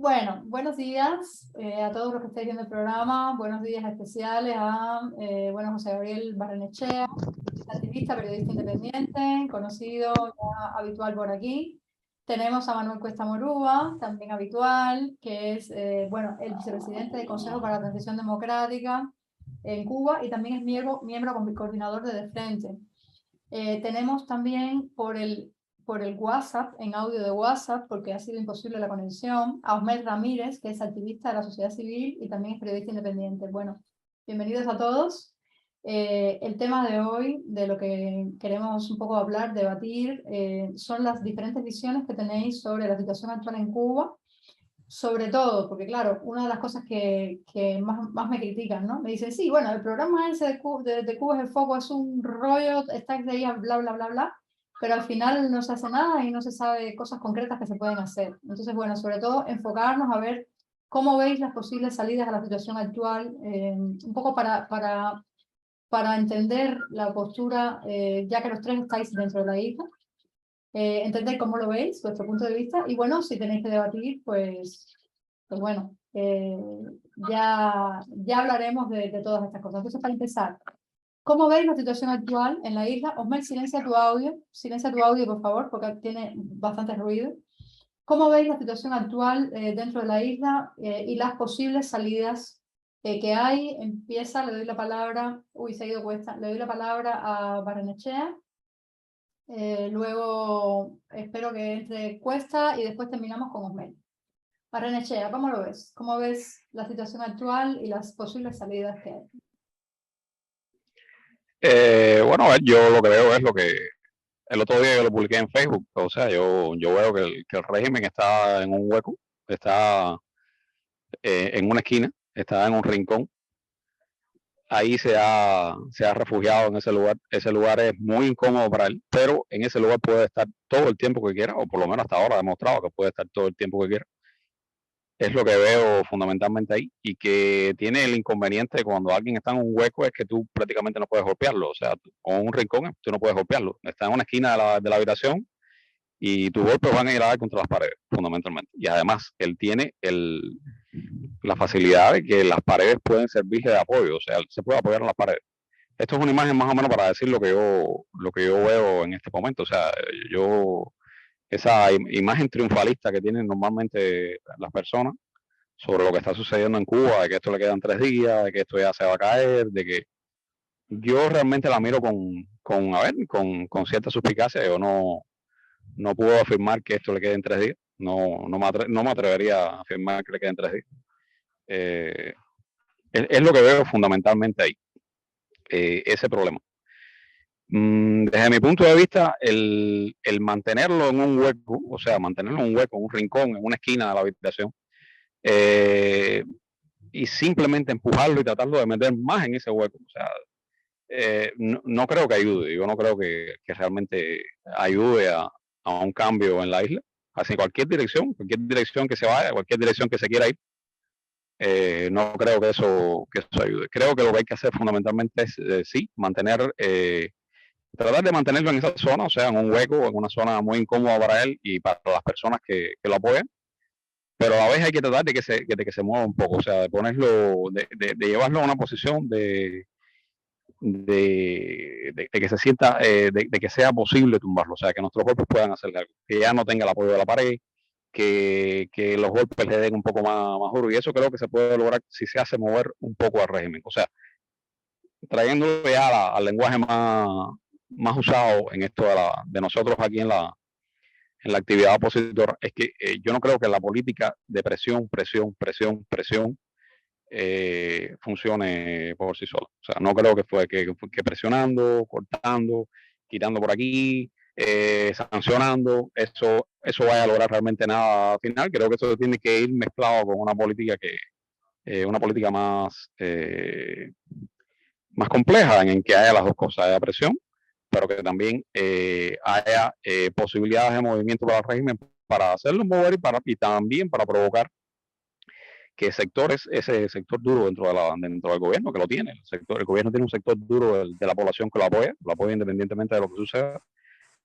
Bueno, buenos días a todos los que estáis viendo el programa. Buenos días especiales a José Gabriel Barrenechea, activista, periodista independiente, conocido, ya habitual por aquí. Tenemos a Manuel Cuesta Morúa, también habitual, que es el vicepresidente del Consejo para la Transición Democrática en Cuba y también es miembro coordinador de Frente. Tenemos también por el WhatsApp, en audio de WhatsApp, porque ha sido imposible la conexión, a Osmer Ramírez, que es activista de la sociedad civil y también es periodista independiente. Bueno, bienvenidos a todos. El tema de hoy, de lo que queremos un poco hablar, debatir, son las diferentes visiones que tenéis sobre la situación actual en Cuba. Sobre todo, porque claro, una de las cosas que más me critican, ¿no? Me dicen, sí, bueno, el programa ese de Cuba es el foco, es un rollo, estáis de ahí, bla, bla, bla, bla, pero al final no se hace nada y no se sabe cosas concretas que se pueden hacer. Entonces, bueno, sobre todo enfocarnos a ver cómo veis las posibles salidas a la situación actual, un poco para entender la postura, ya que los tres estáis dentro de la isla. Entender cómo lo veis, vuestro punto de vista, y bueno, si tenéis que debatir, pues bueno, ya hablaremos de todas estas cosas. Entonces, para empezar, ¿cómo veis la situación actual en la isla? Osmel, silencia tu audio, por favor, porque tiene bastante ruido. ¿Cómo veis la situación actual dentro de la isla y las posibles salidas que hay? Le doy la palabra, se ha ido Cuesta, le doy la palabra a Barrenechea. Luego espero que entre Cuesta y después terminamos con Osmel. Barrenechea, ¿cómo lo ves? ¿Cómo ves la situación actual y las posibles salidas que hay? Bueno, yo lo que veo es lo que el otro día yo lo publiqué en Facebook. O sea, yo veo que el régimen está en un hueco, está en una esquina, está en un rincón. Ahí se ha refugiado en ese lugar. Ese lugar es muy incómodo para él, pero en ese lugar puede estar todo el tiempo que quiera, o por lo menos hasta ahora ha demostrado que puede estar todo el tiempo que quiera. Es lo que veo fundamentalmente ahí, y que tiene el inconveniente de cuando alguien está en un hueco es que tú prácticamente no puedes golpearlo. O sea, con un rincón tú no puedes golpearlo. Está en una esquina de la habitación y tus golpes van a ir a dar contra las paredes, fundamentalmente. Y además, él tiene la facilidad de que las paredes pueden servirle de apoyo. O sea, se puede apoyar en las paredes. Esto es una imagen más o menos para decir lo que yo veo en este momento. O sea, esa imagen triunfalista que tienen normalmente las personas sobre lo que está sucediendo en Cuba, de que esto le quedan 3 días, de que esto ya se va a caer, de que yo realmente la miro con cierta suspicacia. Yo no puedo afirmar que esto le quede en 3 días. No me atrevería a afirmar que le queden 3 días. Es lo que veo fundamentalmente ahí, ese problema. Desde mi punto de vista, el mantenerlo en un hueco, o sea, mantenerlo en un hueco, en un rincón, en una esquina de la habitación, y simplemente empujarlo y tratarlo de meter más en ese hueco. O sea, no creo que ayude. Yo no creo que realmente ayude a un cambio en la isla. Hacia cualquier dirección que se vaya, cualquier dirección que se quiera ir, no creo que eso ayude. Creo que lo que hay que hacer fundamentalmente es, sí, tratar de mantenerlo en esa zona, o sea, en un hueco, en una zona muy incómoda para él y para las personas que lo apoyan, pero a la vez hay que tratar de que se mueva un poco, o sea, de ponerlo, de llevarlo a una posición de que se sienta, de que sea posible tumbarlo, o sea, que nuestros golpes puedan hacer algo, que ya no tenga el apoyo de la pared, que los golpes le den un poco más duro, y eso creo que se puede lograr si se hace mover un poco al régimen, o sea, trayéndolo ya al lenguaje más usado en esto de nosotros aquí en la actividad opositora. Es que yo no creo que la política de presión funcione por sí sola. O sea, no creo que presionando, cortando, quitando por aquí, sancionando, eso vaya a lograr realmente nada al final. Creo que eso tiene que ir mezclado con una política una política más compleja, en que haya las dos cosas, haya presión, pero que también haya posibilidades de movimiento para el régimen, para hacerlo mover y también para provocar que ese sector duro dentro del gobierno, que lo tiene, el gobierno tiene un sector duro de la población que lo apoya independientemente de lo que suceda,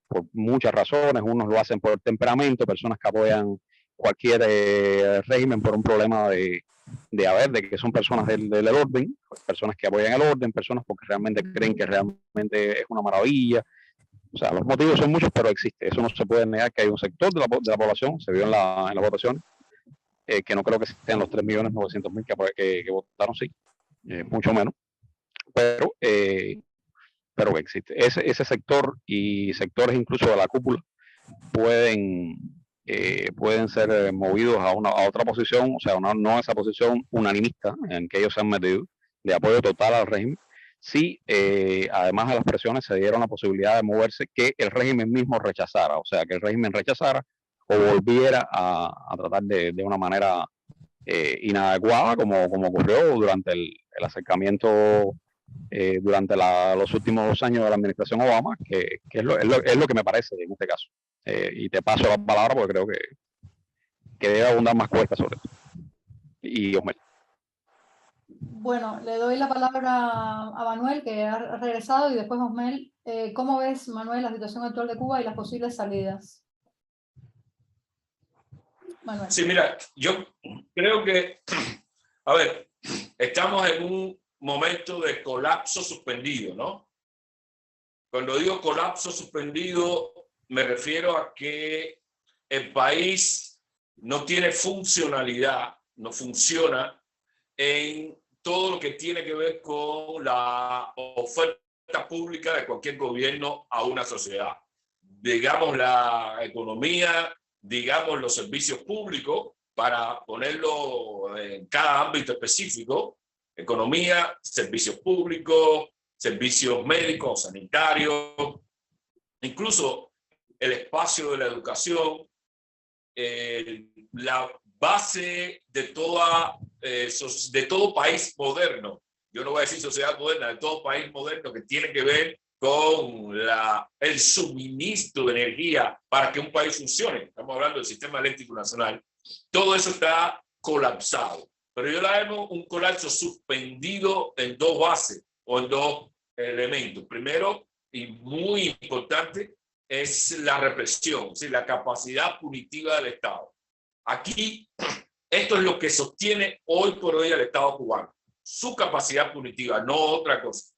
por muchas razones. Unos lo hacen por temperamento, personas que apoyan cualquier régimen por un problema de que son personas del orden, personas que apoyan el orden, personas porque realmente creen que realmente es una maravilla. O sea, los motivos son muchos, pero existe. Eso no se puede negar, que hay un sector de la población, se vio en la votación, que no creo que sean los 3.900.000 que votaron, sí, mucho menos, pero que existe. Ese sector y sectores incluso de la cúpula pueden ser movidos a otra posición, o sea, no esa posición unanimista en que ellos se han metido, de apoyo total al régimen. Sí, además de las presiones se dieron la posibilidad de moverse, que el régimen mismo rechazara, o sea, que el régimen rechazara o volviera a tratar de una manera inadecuada, como ocurrió durante el acercamiento durante los últimos 2 años de la administración Obama, que es lo que me parece en este caso. Y te paso la palabra porque creo que debe abundar más cuesta sobre esto. Y Osmel. Bueno, le doy la palabra a Manuel, que ha regresado, y después Osmel. ¿Cómo ves, Manuel, la situación actual de Cuba y las posibles salidas? Manuel. Sí, mira, yo creo que, a ver, estamos en un momento de colapso suspendido, ¿no? Cuando digo colapso suspendido, me refiero a que el país no tiene funcionalidad, no funciona en todo lo que tiene que ver con la oferta pública de cualquier gobierno a una sociedad. Digamos la economía, digamos los servicios públicos, para ponerlo en cada ámbito específico: economía, servicios públicos, servicios médicos, sanitarios, incluso el espacio de la educación, la base de todo país moderno. Yo no voy a decir sociedad moderna, de todo país moderno, que tiene que ver con el suministro de energía para que un país funcione. Estamos hablando del sistema eléctrico nacional. Todo eso está colapsado. Pero yo la llamo un colapso suspendido en 2 bases o en 2 elementos. Primero, y muy importante, es la represión, es decir, la capacidad punitiva del Estado. Aquí, esto es lo que sostiene hoy por hoy al Estado cubano, su capacidad punitiva, no otra cosa.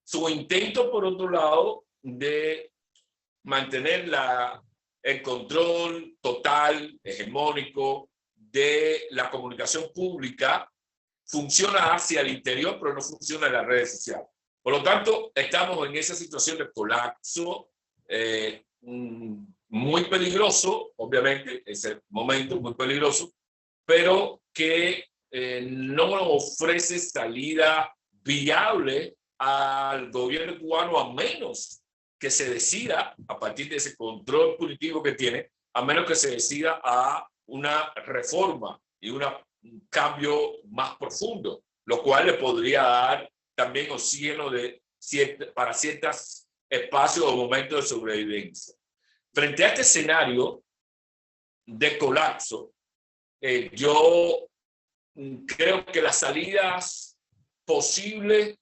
Su intento, por otro lado, de mantener el control total, hegemónico, de la comunicación pública, funciona hacia el interior, pero no funciona en las redes sociales. Por lo tanto, estamos en esa situación de colapso muy peligroso, obviamente, ese momento muy peligroso, pero que no ofrece salida viable al gobierno cubano, a menos que se decida, a partir de ese control punitivo que tiene, a menos que se decida a una reforma y un cambio más profundo, lo cual le podría dar también oxígeno para ciertos espacios o momentos de sobrevivencia. Frente a este escenario de colapso, yo creo que las salidas posibles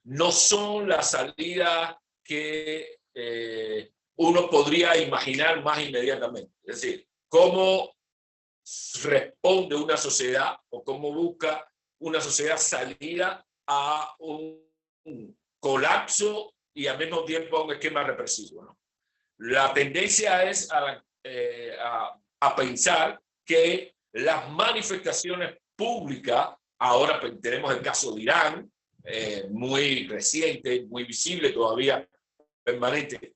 no son las salidas que uno podría imaginar más inmediatamente. Es decir, cómo responde una sociedad o cómo busca una sociedad salida a un colapso y al mismo tiempo a un esquema represivo, ¿no? La tendencia es a pensar que las manifestaciones públicas, ahora tenemos el caso de Irán, muy reciente, muy visible todavía, permanente.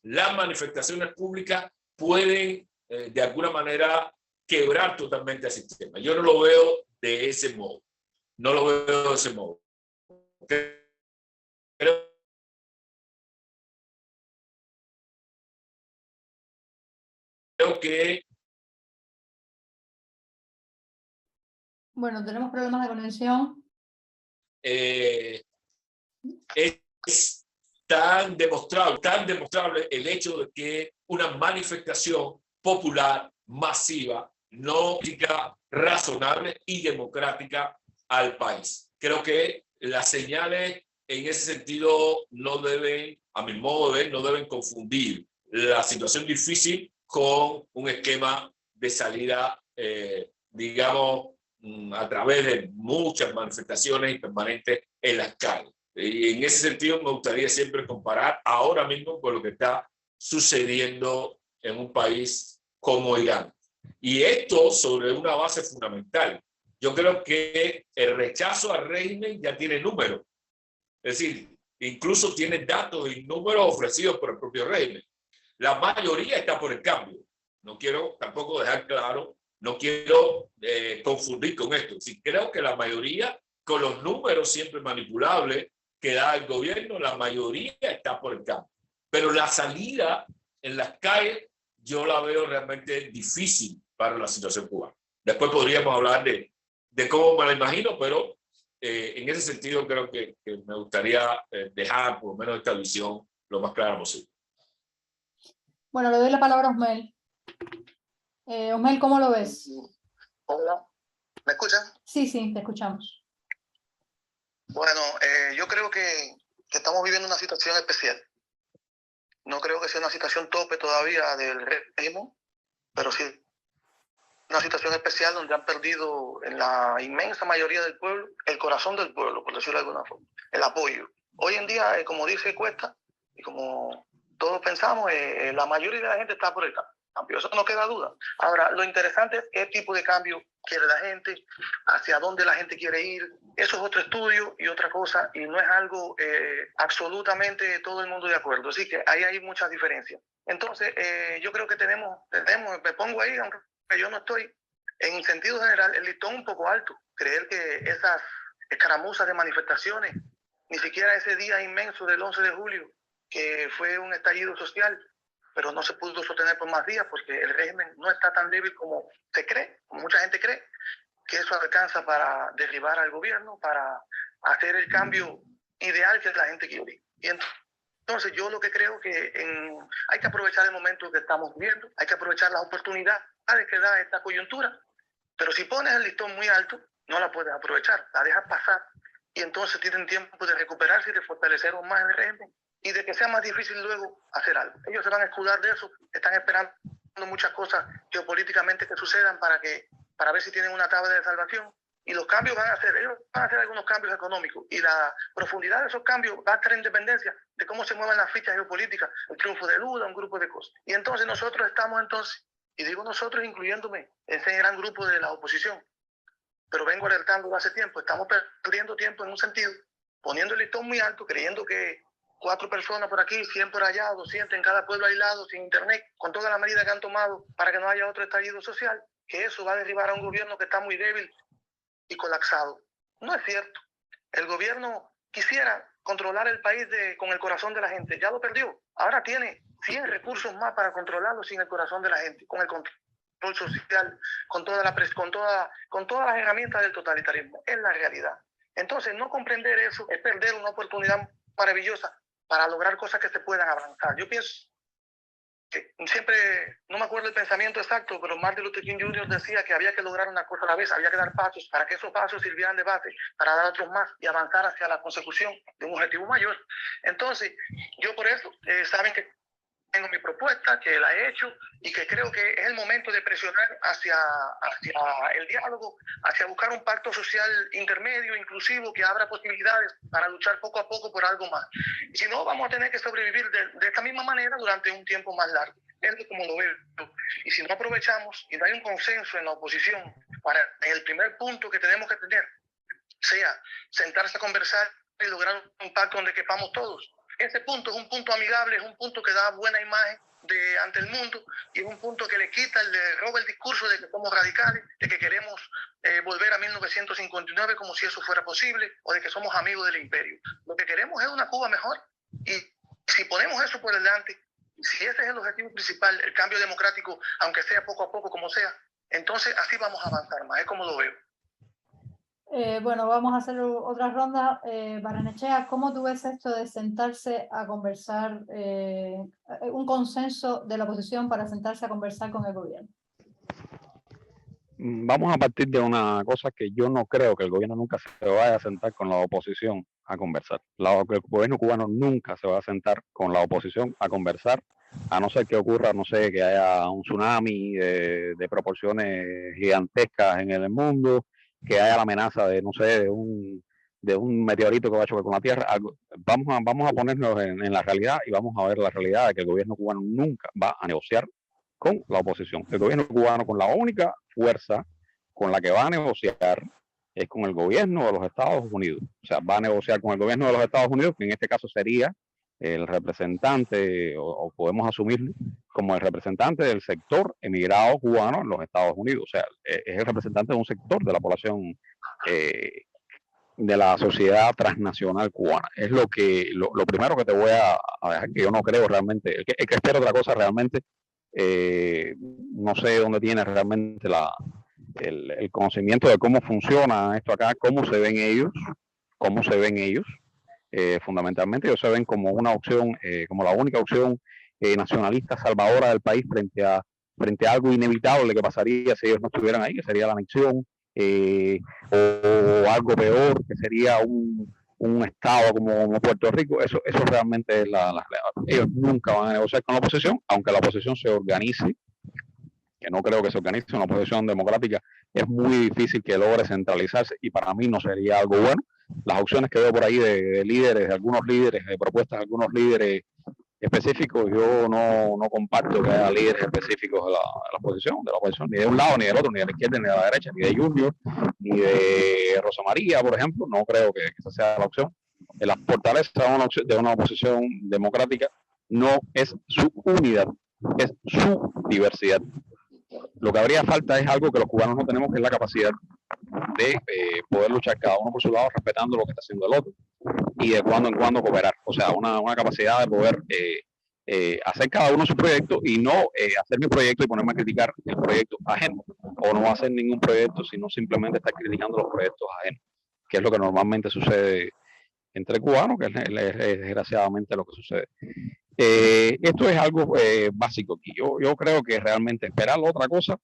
Las manifestaciones públicas pueden de alguna manera quebrar totalmente el sistema. Yo no lo veo de ese modo. No lo veo de ese modo. Creo que... Bueno, tenemos problemas de conexión. Es tan demostrable el hecho de que una manifestación popular masiva no significa razonable y democrática al país. Creo que las señales en ese sentido no deben, a mi modo de ver, no deben confundir la situación difícil con un esquema de salida, digamos, a través de muchas manifestaciones y permanentes en las calles. Y en ese sentido me gustaría siempre comparar ahora mismo con lo que está sucediendo en un país como Irán. Y esto sobre una base fundamental. Yo creo que el rechazo al régimen ya tiene números. Es decir, incluso tiene datos y números ofrecidos por el propio régimen. La mayoría está por el cambio. No quiero tampoco dejar claro, no quiero confundir con esto. Sí, creo que la mayoría, con los números siempre manipulables que da el gobierno, la mayoría está por el cambio. Pero la salida en las calles yo la veo realmente difícil para la situación cubana. Después podríamos hablar de cómo me la imagino, pero en ese sentido creo que me gustaría dejar por lo menos esta visión lo más clara posible. Bueno, le doy la palabra a Osmel. Osmel, ¿cómo lo ves? Hola, ¿me escuchan? Sí, sí, te escuchamos. Bueno, yo creo que estamos viviendo una situación especial. No creo que sea una situación tope todavía del régimen, pero sí una situación especial donde han perdido en la inmensa mayoría del pueblo el corazón del pueblo, por decirlo de alguna forma, el apoyo. Hoy en día, como dice Cuesta, y como todos pensamos, la mayoría de la gente está por el cambio, eso no queda duda. Ahora, lo interesante es qué tipo de cambio quiere la gente, hacia dónde la gente quiere ir. Eso es otro estudio y otra cosa, y no es algo absolutamente todo el mundo de acuerdo. Así que ahí hay muchas diferencias. Entonces, yo creo que tenemos, me pongo ahí, aunque yo no estoy, en sentido general, el listón un poco alto. Creer que esas escaramuzas de manifestaciones, ni siquiera ese día inmenso del 11 de julio, que fue un estallido social, pero no se pudo sostener por más días porque el régimen no está tan débil como se cree, como mucha gente cree, que eso alcanza para derribar al gobierno, para hacer el cambio ideal que la gente quiere. Y entonces yo lo que creo que hay que aprovechar el momento que estamos viviendo, hay que aprovechar las oportunidades que da esta coyuntura, pero si pones el listón muy alto, no la puedes aprovechar, la dejas pasar y entonces tienen tiempo de recuperarse y de fortalecer aún más el régimen y de que sea más difícil luego hacer algo. Ellos se van a escudar de eso, están esperando muchas cosas geopolíticamente que sucedan para ver si tienen una tabla de salvación. Y los cambios ellos van a hacer algunos cambios económicos y la profundidad de esos cambios va a estar en dependencia de cómo se muevan las fichas geopolíticas, el triunfo de Lula, un grupo de cosas. Y entonces nosotros estamos y digo nosotros incluyéndome en ese gran grupo de la oposición, pero vengo alertando hace tiempo, estamos perdiendo tiempo en un sentido, poniendo el listón muy alto, creyendo que 4 personas por aquí, 100 por allá, 200 en cada pueblo aislado, sin internet, con todas las medidas que han tomado para que no haya otro estallido social, que eso va a derribar a un gobierno que está muy débil y colapsado. No es cierto. El gobierno quisiera controlar el país con el corazón de la gente. Ya lo perdió. Ahora tiene 100 recursos más para controlarlo sin el corazón de la gente, con el control social, con todas las herramientas del totalitarismo. Es la realidad. Entonces, no comprender eso es perder una oportunidad maravillosa para lograr cosas que se puedan avanzar. Yo pienso que siempre, no me acuerdo el pensamiento exacto, pero Martin Luther King Jr. decía que había que lograr una cosa a la vez, había que dar pasos para que esos pasos sirvieran de base para dar otros más y avanzar hacia la consecución de un objetivo mayor. Entonces, yo por eso, saben que tengo mi propuesta, que la he hecho y que creo que es el momento de presionar hacia el diálogo, hacia buscar un pacto social intermedio, inclusivo, que abra posibilidades para luchar poco a poco por algo más. Y si no, vamos a tener que sobrevivir de esta misma manera durante un tiempo más largo. Es como lo veo. Y si no aprovechamos y no hay un consenso en la oposición para el primer punto que tenemos que tener, sea sentarse a conversar y lograr un pacto donde quepamos todos. Ese punto es un punto amigable, es un punto que da buena imagen ante el mundo y es un punto que le roba el discurso de que somos radicales, de que queremos volver a 1959 como si eso fuera posible o de que somos amigos del imperio. Lo que queremos es una Cuba mejor y si ponemos eso por delante, si ese es el objetivo principal, el cambio democrático, aunque sea poco a poco como sea, entonces así vamos a avanzar más, es como lo veo. Bueno, vamos a hacer otra ronda. Barrenechea, ¿cómo tú ves esto de sentarse a conversar, un consenso de la oposición para sentarse a conversar con el gobierno? Vamos a partir de una cosa que yo no creo que el gobierno nunca se vaya a sentar con la oposición a conversar. El gobierno cubano nunca se va a sentar con la oposición a conversar, a no ser que ocurra, no sé, que haya un tsunami de proporciones gigantescas en el mundo, que haya la amenaza de, no sé, de un meteorito que va a chocar con la Tierra. Vamos a ponernos en la realidad y vamos a ver la realidad de que el gobierno cubano nunca va a negociar con la oposición. El gobierno cubano, con la única fuerza con la que va a negociar, es con el gobierno de los Estados Unidos. O sea, va a negociar con el gobierno de los Estados Unidos, que en este caso sería el representante, o podemos asumirlo como el representante del sector emigrado cubano en los Estados Unidos. O sea, es el representante de un sector de la población de la sociedad transnacional cubana. Es lo primero que te voy a dejar, que yo no creo realmente, el que espera otra cosa realmente, no sé dónde tiene realmente el conocimiento de cómo funciona esto acá, cómo se ven ellos, fundamentalmente ellos se ven como una opción, como la única opción nacionalista salvadora del país frente a algo inevitable que pasaría si ellos no estuvieran ahí, que sería la anexión, o algo peor, que sería un estado como Puerto Rico. Eso realmente es la realidad. Ellos nunca van a negociar con la oposición, aunque la oposición se organice, que no creo que se organice una oposición democrática. Es muy difícil que logre centralizarse y para mí no sería algo bueno. Las opciones que veo por ahí de líderes, de algunos líderes, de propuestas de algunos líderes específicos, yo no comparto que haya líderes específicos de la oposición, ni de un lado, ni del otro, ni de la izquierda, ni de la derecha, ni de Junior, ni de Rosa María, por ejemplo. No creo que esa sea la opción. La fortaleza de una oposición democrática no es su unidad, es su diversidad. Lo que habría falta es algo que los cubanos no tenemos, que es la capacidad de poder luchar cada uno por su lado, respetando lo que está haciendo el otro, y de cuando en cuando cooperar. O sea, una capacidad de poder hacer cada uno su proyecto y no hacer mi proyecto y ponerme a criticar el proyecto ajeno, o no hacer ningún proyecto, sino simplemente estar criticando los proyectos ajenos, que es lo que normalmente sucede entre cubanos, que es desgraciadamente lo que sucede. Esto es algo básico aquí. Yo creo que realmente esperar otra cosa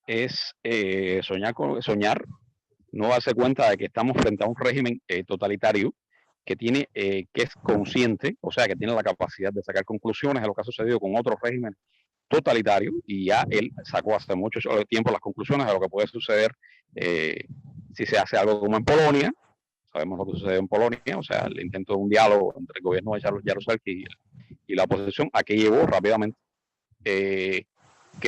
es soñar, no darse cuenta de que estamos frente a un régimen totalitario que es consciente, o sea, que tiene la capacidad de sacar conclusiones de lo que ha sucedido con otros regímenes totalitarios, y ya él sacó hace mucho tiempo las conclusiones de lo que puede suceder si se hace algo como en Polonia. Sabemos lo que sucedió en Polonia, o sea, el intento de un diálogo entre el gobierno de Jaruzelski y la oposición, a que llevó rápidamente. ¿Qué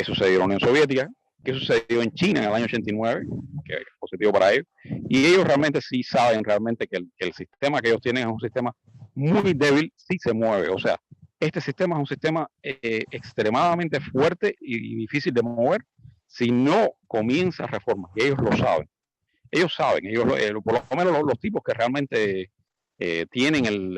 sucedió en la Unión Soviética? ¿Qué sucedió en China en el año 89? Que es positivo para ellos. Y ellos realmente sí saben realmente que el sistema que ellos tienen es un sistema muy débil si se mueve. O sea, este sistema es un sistema extremadamente fuerte y difícil de mover si no comienza reformas. Y ellos lo saben. Ellos saben, por lo menos los tipos que realmente tienen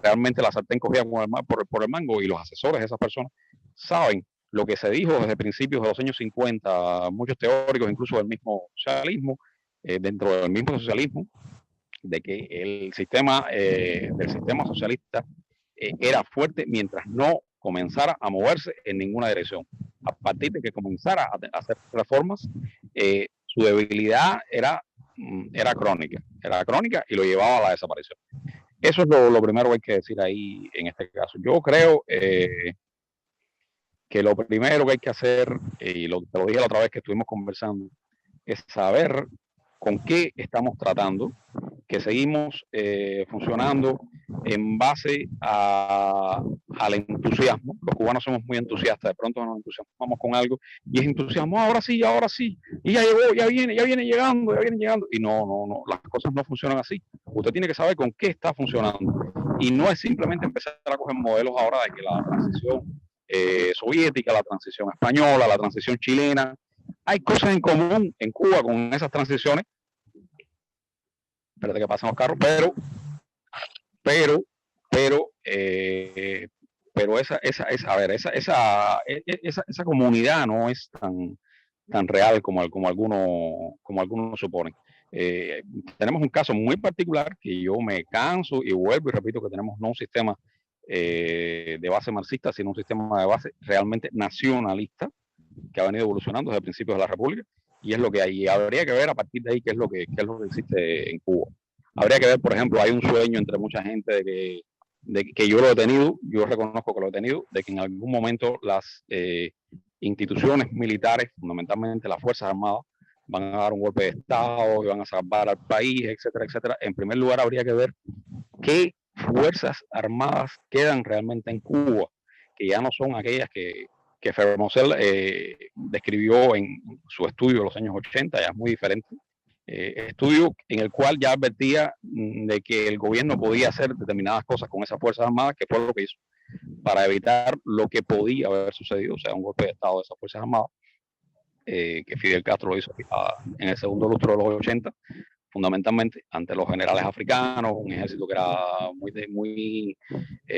realmente la sartén cogida por el mango, y los asesores de esas personas saben lo que se dijo desde principios de los años 50, muchos teóricos, incluso del mismo socialismo, dentro del mismo socialismo, de que el sistema del sistema socialista era fuerte mientras no comenzara a moverse en ninguna dirección. A partir de que comenzara a hacer reformas, su debilidad era crónica y lo llevaba a la desaparición. Eso es lo primero que hay que decir ahí en este caso. Yo creo que lo primero que hay que hacer, y te lo dije la otra vez que estuvimos conversando, es saber con qué estamos tratando, que seguimos funcionando en base al entusiasmo. Los cubanos somos muy entusiastas, de pronto nos entusiasmamos con algo y es entusiasmo, ahora sí, y ya llegó, ya viene llegando, y no, las cosas no funcionan así. Usted tiene que saber con qué está funcionando, y no es simplemente empezar a coger modelos ahora de que la transición soviética, la transición española, la transición chilena. Hay cosas en común en Cuba con esas transiciones. Espérate que pasen los carros, pero esa comunidad no es tan real como algunos suponen. Tenemos un caso muy particular que yo me canso y vuelvo y repito, que tenemos no un sistema de base marxista, sino un sistema de base realmente nacionalista que ha venido evolucionando desde principios de la República, y es lo que hay. Habría que ver a partir de ahí qué es lo que existe en Cuba. Habría que ver, por ejemplo, hay un sueño entre mucha gente de que yo lo he tenido, yo reconozco que lo he tenido, de que en algún momento las instituciones militares, fundamentalmente las Fuerzas Armadas, van a dar un golpe de Estado y van a salvar al país, etcétera, etcétera. En primer lugar, habría que ver qué Fuerzas Armadas quedan realmente en Cuba, que ya no son aquellas que Fermosel describió en su estudio de los años 80, ya es muy diferente. Estudio en el cual ya advertía de que el gobierno podía hacer determinadas cosas con esas Fuerzas Armadas, que fue lo que hizo, para evitar lo que podía haber sucedido, o sea, un golpe de Estado de esas Fuerzas Armadas, que Fidel Castro lo hizo en el segundo lustro de los 80, fundamentalmente ante los generales africanos, un ejército que era muy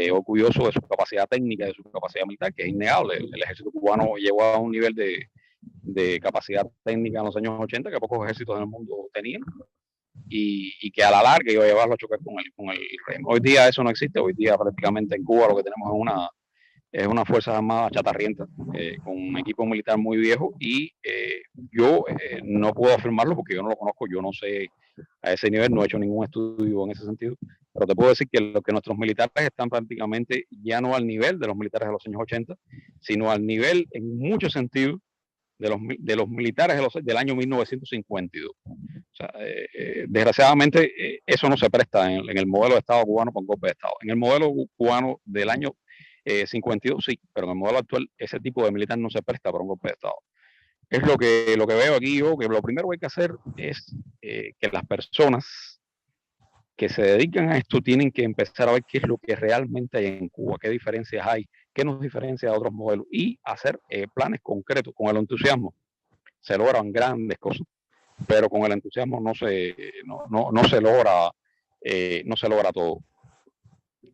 orgulloso de su capacidad técnica, de su capacidad militar, que es innegable. El ejército cubano llegó a un nivel de capacidad técnica en los años 80 que pocos ejércitos en el mundo tenían, y que a la larga iba a llevarlo a chocar con el régimen. Hoy día eso no existe. Hoy día prácticamente en Cuba lo que tenemos es una Fuerzas Armadas chatarrienta, con un equipo militar muy viejo, y yo no puedo afirmarlo porque yo no lo conozco, yo no sé a ese nivel, no he hecho ningún estudio en ese sentido, pero te puedo decir que nuestros militares están prácticamente ya no al nivel de los militares de los años 80, sino al nivel, en muchos sentidos, de los militares del año 1952. O sea, desgraciadamente, eso no se presta en el modelo de Estado cubano con golpe de Estado. En el modelo cubano del año 52 sí, pero en el modelo actual ese tipo de militar no se presta para un golpe de Estado. Es lo que veo aquí yo, que lo primero que hay que hacer es que las personas que se dedican a esto tienen que empezar a ver qué es lo que realmente hay en Cuba, qué diferencias hay, qué nos diferencia de otros modelos, y hacer planes concretos. Con el entusiasmo se logran grandes cosas, pero con el entusiasmo no se logra todo.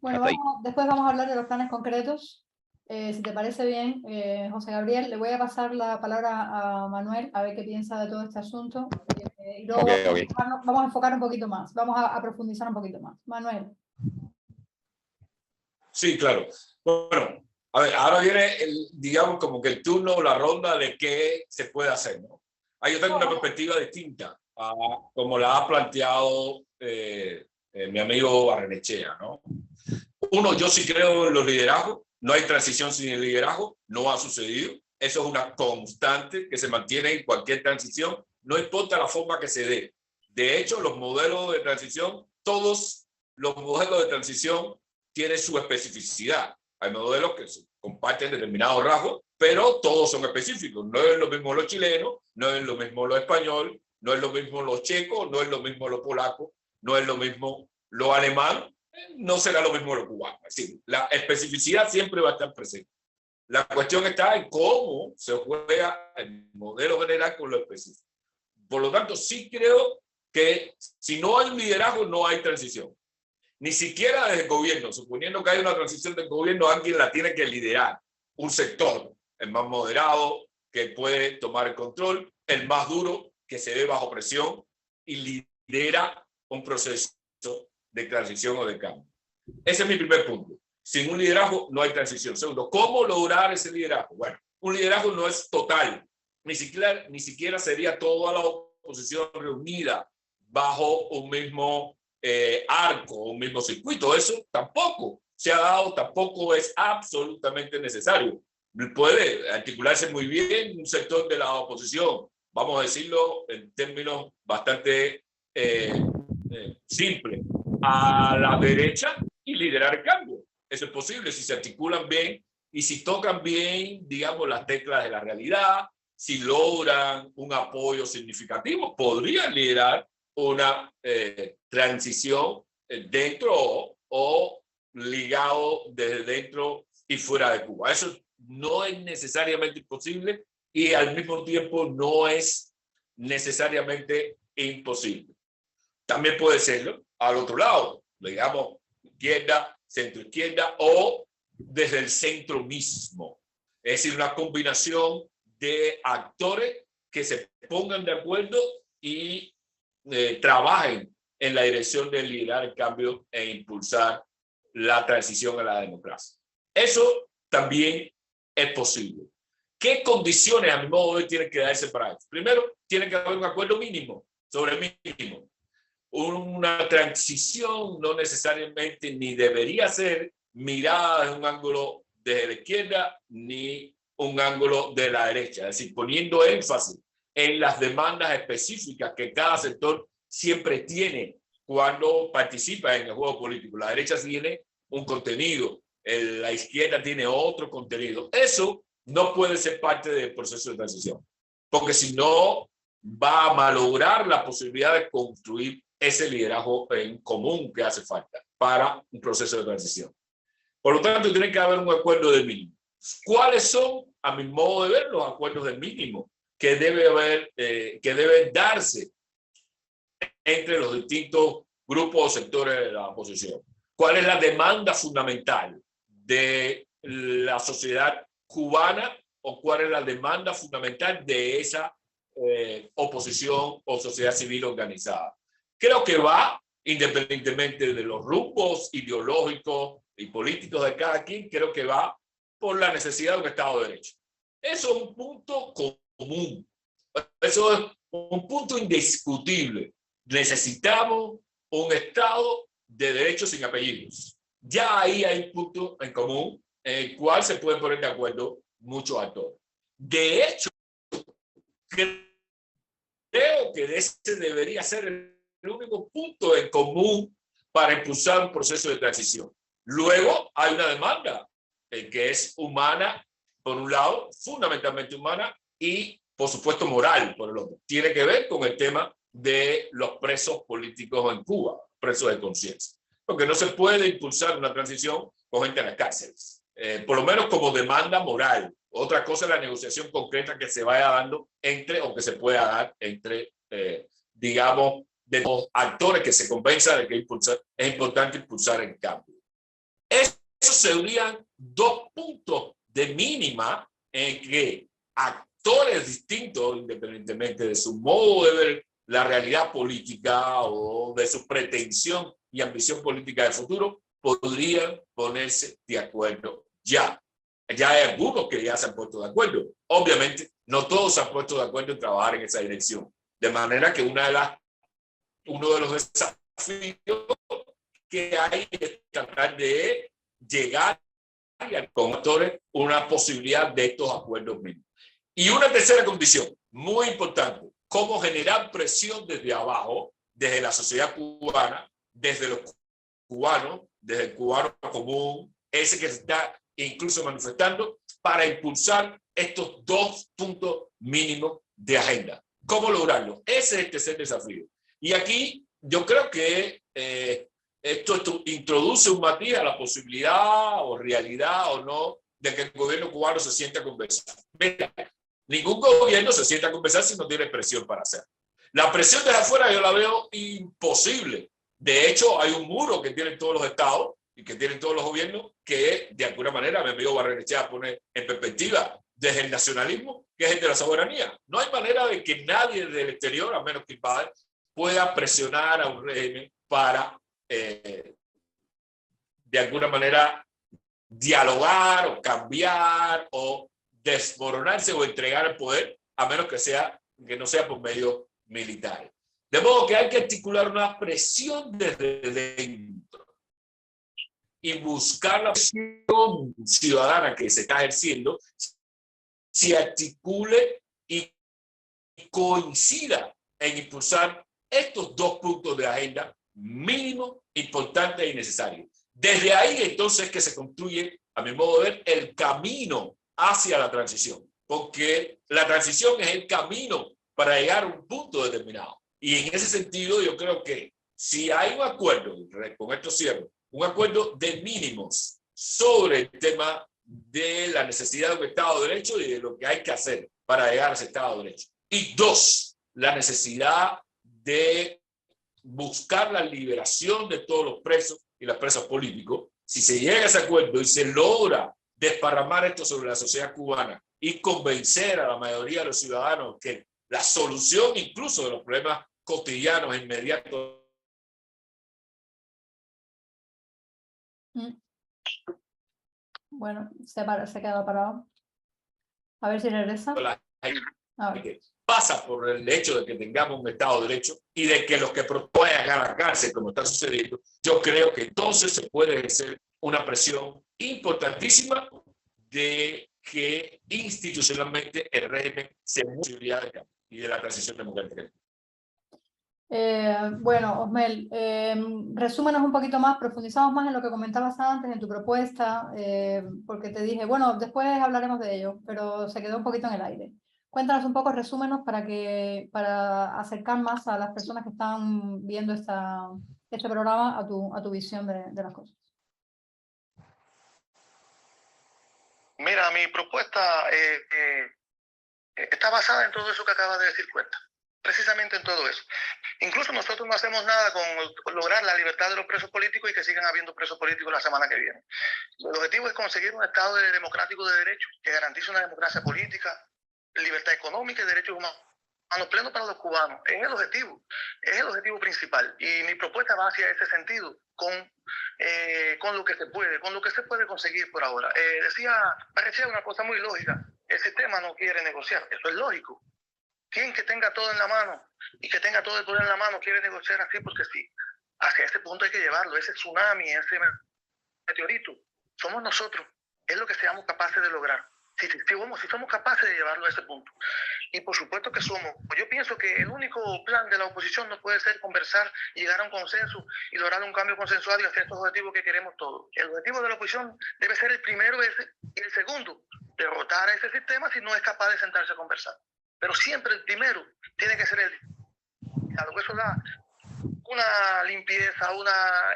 Bueno, después vamos a hablar de los planes concretos. Si te parece bien, José Gabriel, le voy a pasar la palabra a Manuel a ver qué piensa de todo este asunto. Y luego vamos a enfocar un poquito más, vamos a profundizar un poquito más. Manuel. Sí, claro. Bueno, a ver, ahora viene, digamos, como que el turno o la ronda de qué se puede hacer, ¿no? Ahí yo tengo una perspectiva distinta a como la ha planteado mi amigo Barrenechea, ¿no? Uno, yo sí creo en los liderazgos. No hay transición sin el liderazgo. No ha sucedido. Eso es una constante que se mantiene en cualquier transición, no importa la forma que se dé. De hecho, los modelos de transición, todos los modelos de transición tienen su especificidad. Hay modelos que comparten determinados rasgos, pero todos son específicos. No es lo mismo los chilenos, no es lo mismo los español, no es lo mismo los checos, no es lo mismo los polacos, no es lo mismo los alemán, no será lo mismo los cubanos. Es decir, la especificidad siempre va a estar presente. La cuestión está en cómo se juega el modelo general con lo específico. Por lo tanto, sí creo que si no hay liderazgo, no hay transición. Ni siquiera desde el gobierno, suponiendo que hay una transición del gobierno, alguien la tiene que liderar. Un sector, el más moderado, que puede tomar el control, el más duro, que se ve bajo presión y lidera un proceso de transición o de cambio. Ese es mi primer punto. Sin un liderazgo no hay transición. Segundo, ¿cómo lograr ese liderazgo? Bueno, un liderazgo no es total. Ni siquiera sería toda la oposición reunida bajo un mismo arco, un mismo circuito. Eso tampoco se ha dado, tampoco es absolutamente necesario. Puede articularse muy bien un sector de la oposición, vamos a decirlo en términos bastante simples, a la derecha y liderar el cambio. Eso es posible si se articulan bien y si tocan bien, digamos, las teclas de la realidad, si logran un apoyo significativo, podrían liderar una transición dentro o ligado desde dentro y fuera de Cuba. Eso no es necesariamente posible y al mismo tiempo no es necesariamente imposible. También puede serlo al otro lado, digamos, izquierda, centro izquierda o desde el centro mismo. Es decir, una combinación de actores que se pongan de acuerdo y trabajen en la dirección de liderar el cambio e impulsar la transición a la democracia. Eso también es posible. ¿Qué condiciones, a mi modo de ver, tienen que darse para eso? Primero, tiene que haber un acuerdo mínimo sobre el mínimo. una transición no necesariamente ni debería ser mirada desde un ángulo de la izquierda ni un ángulo de la derecha, es decir, poniendo énfasis en las demandas específicas que cada sector siempre tiene cuando participa en el juego político. La derecha tiene un contenido, la izquierda tiene otro contenido. Eso no puede ser parte del proceso de transición, porque si no va a malograr la posibilidad de construir ese liderazgo en común que hace falta para un proceso de transición. Por lo tanto, tiene que haber un acuerdo de mínimo. ¿Cuáles son, a mi modo de ver, los acuerdos de mínimo que deben darse entre los distintos grupos o sectores de la oposición? ¿Cuál es la demanda fundamental de la sociedad cubana o cuál es la demanda fundamental de esa oposición o sociedad civil organizada? Creo que va, independientemente de los rumbos ideológicos y políticos de cada quien, creo que va por la necesidad de un Estado de Derecho. Eso es un punto común. Eso es un punto indiscutible. Necesitamos un Estado de derecho sin apellidos. Ya ahí hay un punto en común en el cual se pueden poner de acuerdo muchos actores. De hecho, creo que ese debería ser el único punto en común para impulsar un proceso de transición. Luego hay una demanda que es humana, por un lado, fundamentalmente humana, y por supuesto moral, por el otro. Tiene que ver con el tema de los presos políticos en Cuba, presos de conciencia. Porque no se puede impulsar una transición con gente en las cárceles, por lo menos como demanda moral. Otra cosa es la negociación concreta que se vaya dando entre, o que se pueda dar entre, digamos, de los actores que se convenzan de que es importante impulsar el cambio. Esos serían dos puntos de mínima en que actores distintos, independientemente de su modo de ver la realidad política o de su pretensión y ambición política del futuro, podrían ponerse de acuerdo ya. Ya hay algunos que ya se han puesto de acuerdo. Obviamente, no todos se han puesto de acuerdo en trabajar en esa dirección. De manera que uno de los desafíos que hay es tratar de llegar con actores una posibilidad de estos acuerdos mínimos. Y una tercera condición, muy importante, cómo generar presión desde abajo, desde la sociedad cubana, desde los cubanos, desde el cubano común, ese que se está incluso manifestando, para impulsar estos dos puntos mínimos de agenda. ¿Cómo lograrlo? Ese es el tercer desafío. Y aquí yo creo que esto introduce un matiz a la posibilidad o realidad o no de que el gobierno cubano se sienta a conversar. Mira, ningún gobierno se sienta a conversar si no tiene presión para hacerlo. La presión desde afuera yo la veo imposible. De hecho, hay un muro que tienen todos los estados y que tienen todos los gobiernos que de alguna manera mi amigo Barrenechea pone en perspectiva desde el nacionalismo, que es el de la soberanía. No hay manera de que nadie del exterior, a menos que el padre, pueda presionar a un régimen para de alguna manera dialogar o cambiar o desmoronarse o entregar el poder, a menos que no sea por medios militares. De modo que hay que articular una presión desde dentro y buscar la presión ciudadana que se está ejerciendo, se articule y coincida en impulsar estos dos puntos de agenda mínimo, importantes y necesarios. Desde ahí entonces que se construye, a mi modo de ver, el camino hacia la transición, porque la transición es el camino para llegar a un punto determinado. Y en ese sentido yo creo que si hay un acuerdo, con esto cierro, un acuerdo de mínimos sobre el tema de la necesidad de un Estado de Derecho y de lo que hay que hacer para llegar a ese Estado de Derecho. Y dos, la necesidad de buscar la liberación de todos los presos y las presas políticos. Si se llega a ese acuerdo y se logra desparramar esto sobre la sociedad cubana y convencer a la mayoría de los ciudadanos que la solución incluso de los problemas cotidianos e inmediatos. Bueno, se ha quedado parado. A ver si regresa. A ver. pasa por el hecho de que tengamos un Estado de Derecho y de que los que vayan a la cárcel, como está sucediendo, yo creo que entonces se puede ejercer una presión importantísima de que institucionalmente el régimen se posibilidad de cambio y de la transición democrática. Bueno, Osmel, resúmenos un poquito más, profundizamos más en lo que comentabas antes, en tu propuesta, porque te dije, bueno, después hablaremos de ello, pero se quedó un poquito en el aire. Cuéntanos un poco, resúmenos para acercar más a las personas que están viendo este programa a tu visión de las cosas. Mira, mi propuesta está basada en todo eso que acaba de decir Cuesta, precisamente en todo eso. Incluso nosotros no hacemos nada con lograr la libertad de los presos políticos y que sigan habiendo presos políticos la semana que viene. El objetivo es conseguir un Estado democrático de derecho que garantice una democracia política, libertad económica y derechos humanos pleno para los cubanos. Es el objetivo principal. Y mi propuesta va hacia ese sentido, con lo que se puede conseguir por ahora. Parecía una cosa muy lógica. El sistema no quiere negociar, eso es lógico. Quien que tenga todo en la mano y que tenga todo el poder en la mano quiere negociar así porque sí. Hacia ese punto hay que llevarlo, ese tsunami, ese meteorito. Somos nosotros, es lo que seamos capaces de lograr. Si somos capaces de llevarlo a ese punto. Y por supuesto que somos. Yo pienso que el único plan de la oposición no puede ser conversar, llegar a un consenso y lograr un cambio consensuado y hacer estos objetivos que queremos todos. El objetivo de la oposición debe ser el primero ese, y el segundo, derrotar a ese sistema si no es capaz de sentarse a conversar. Pero siempre el primero tiene que ser el diálogo. Eso da una limpieza,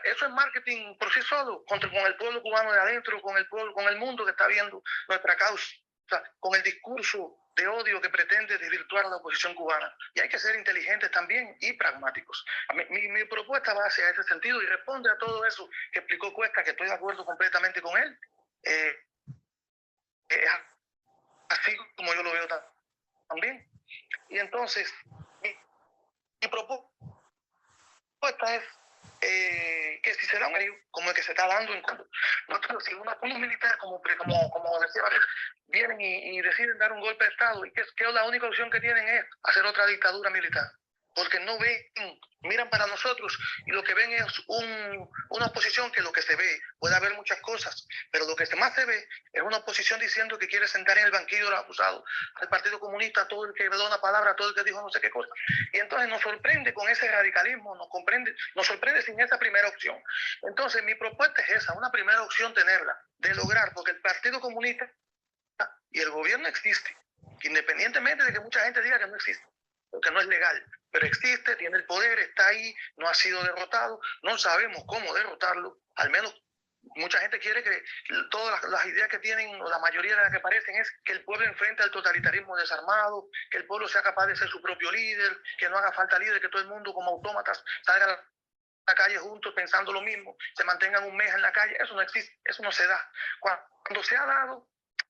eso es marketing por sí solo, con el pueblo cubano de adentro, con el mundo que está viendo nuestra causa, o sea, con el discurso de odio que pretende desvirtuar a la oposición cubana. Y hay que ser inteligentes también y pragmáticos. Mi propuesta va hacia ese sentido y responde a todo eso que explicó Cuesta, que estoy de acuerdo completamente con él. Así como yo lo veo también. Y entonces, mi propuesta es que si se da un medio como el que se está dando en cuanto si unos militares como decía, vienen y deciden dar un golpe de Estado y que la única opción que tienen es hacer otra dictadura militar, porque no ven, miran para nosotros y lo que ven es una oposición que lo que se ve, puede haber muchas cosas, pero lo que más se ve es una oposición diciendo que quiere sentar en el banquillo de los acusados al Partido Comunista, todo el que da una palabra, todo el que dijo no sé qué cosa. Y entonces nos sorprende con ese radicalismo, nos sorprende sin esa primera opción. Entonces mi propuesta es esa, una primera opción tenerla, de lograr, porque el Partido Comunista y el gobierno existe, independientemente de que mucha gente diga que no existe, porque no es legal, pero existe, tiene el poder, está ahí, no ha sido derrotado, no sabemos cómo derrotarlo, al menos mucha gente quiere que todas las ideas que tienen, o la mayoría de las que aparecen, es que el pueblo enfrente al totalitarismo desarmado, que el pueblo sea capaz de ser su propio líder, que no haga falta líder, que todo el mundo como autómatas salga a la calle juntos pensando lo mismo, se mantengan un mes en la calle. Eso no existe, eso no se da. Cuando se ha dado,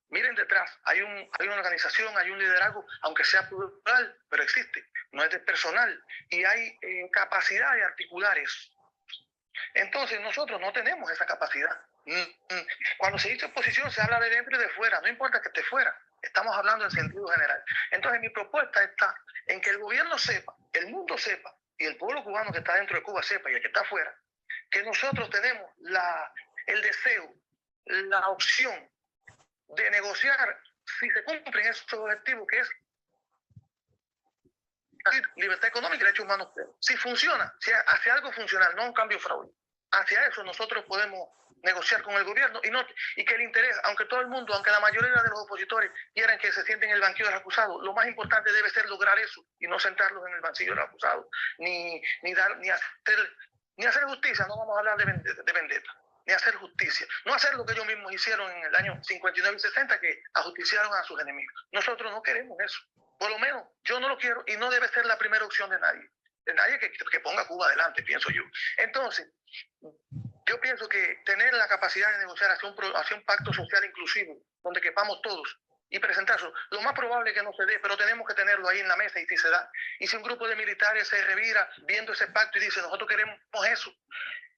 miren detrás, hay una organización, hay un liderazgo, aunque sea plural, pero existe, no es personal, y hay capacidad de articular eso. Entonces nosotros no tenemos esa capacidad. Cuando se dice oposición se habla de dentro y de fuera, no importa que esté fuera, estamos hablando en sentido general. Entonces mi propuesta está en que el gobierno sepa, el mundo sepa, y el pueblo cubano que está dentro de Cuba sepa y el que está afuera, que nosotros tenemos el deseo, la opción de negociar si se cumplen esos objetivos, que es libertad económica y derechos humanos. Si funciona, si hacia algo funcional, no un cambio fraude, hacia eso nosotros podemos negociar con el gobierno y que el interés, aunque la mayoría de los opositores quieran que se sienten en el banquillo de los acusados, lo más importante debe ser lograr eso y no sentarlos en el banquillo de los acusados, ni hacer justicia. No vamos a hablar de vendetta, ni hacer justicia, no hacer lo que ellos mismos hicieron en el año 59 y 60, que ajusticiaron a sus enemigos. Nosotros no queremos eso, por lo menos yo no lo quiero, y no debe ser la primera opción de nadie que ponga a Cuba adelante, pienso yo. Entonces, yo pienso que tener la capacidad de negociar hacia un pacto social inclusivo, donde quepamos todos, y presentarlo, lo más probable es que no se dé, pero tenemos que tenerlo ahí en la mesa, y si se da, y si un grupo de militares se revira viendo ese pacto y dice, nosotros queremos eso,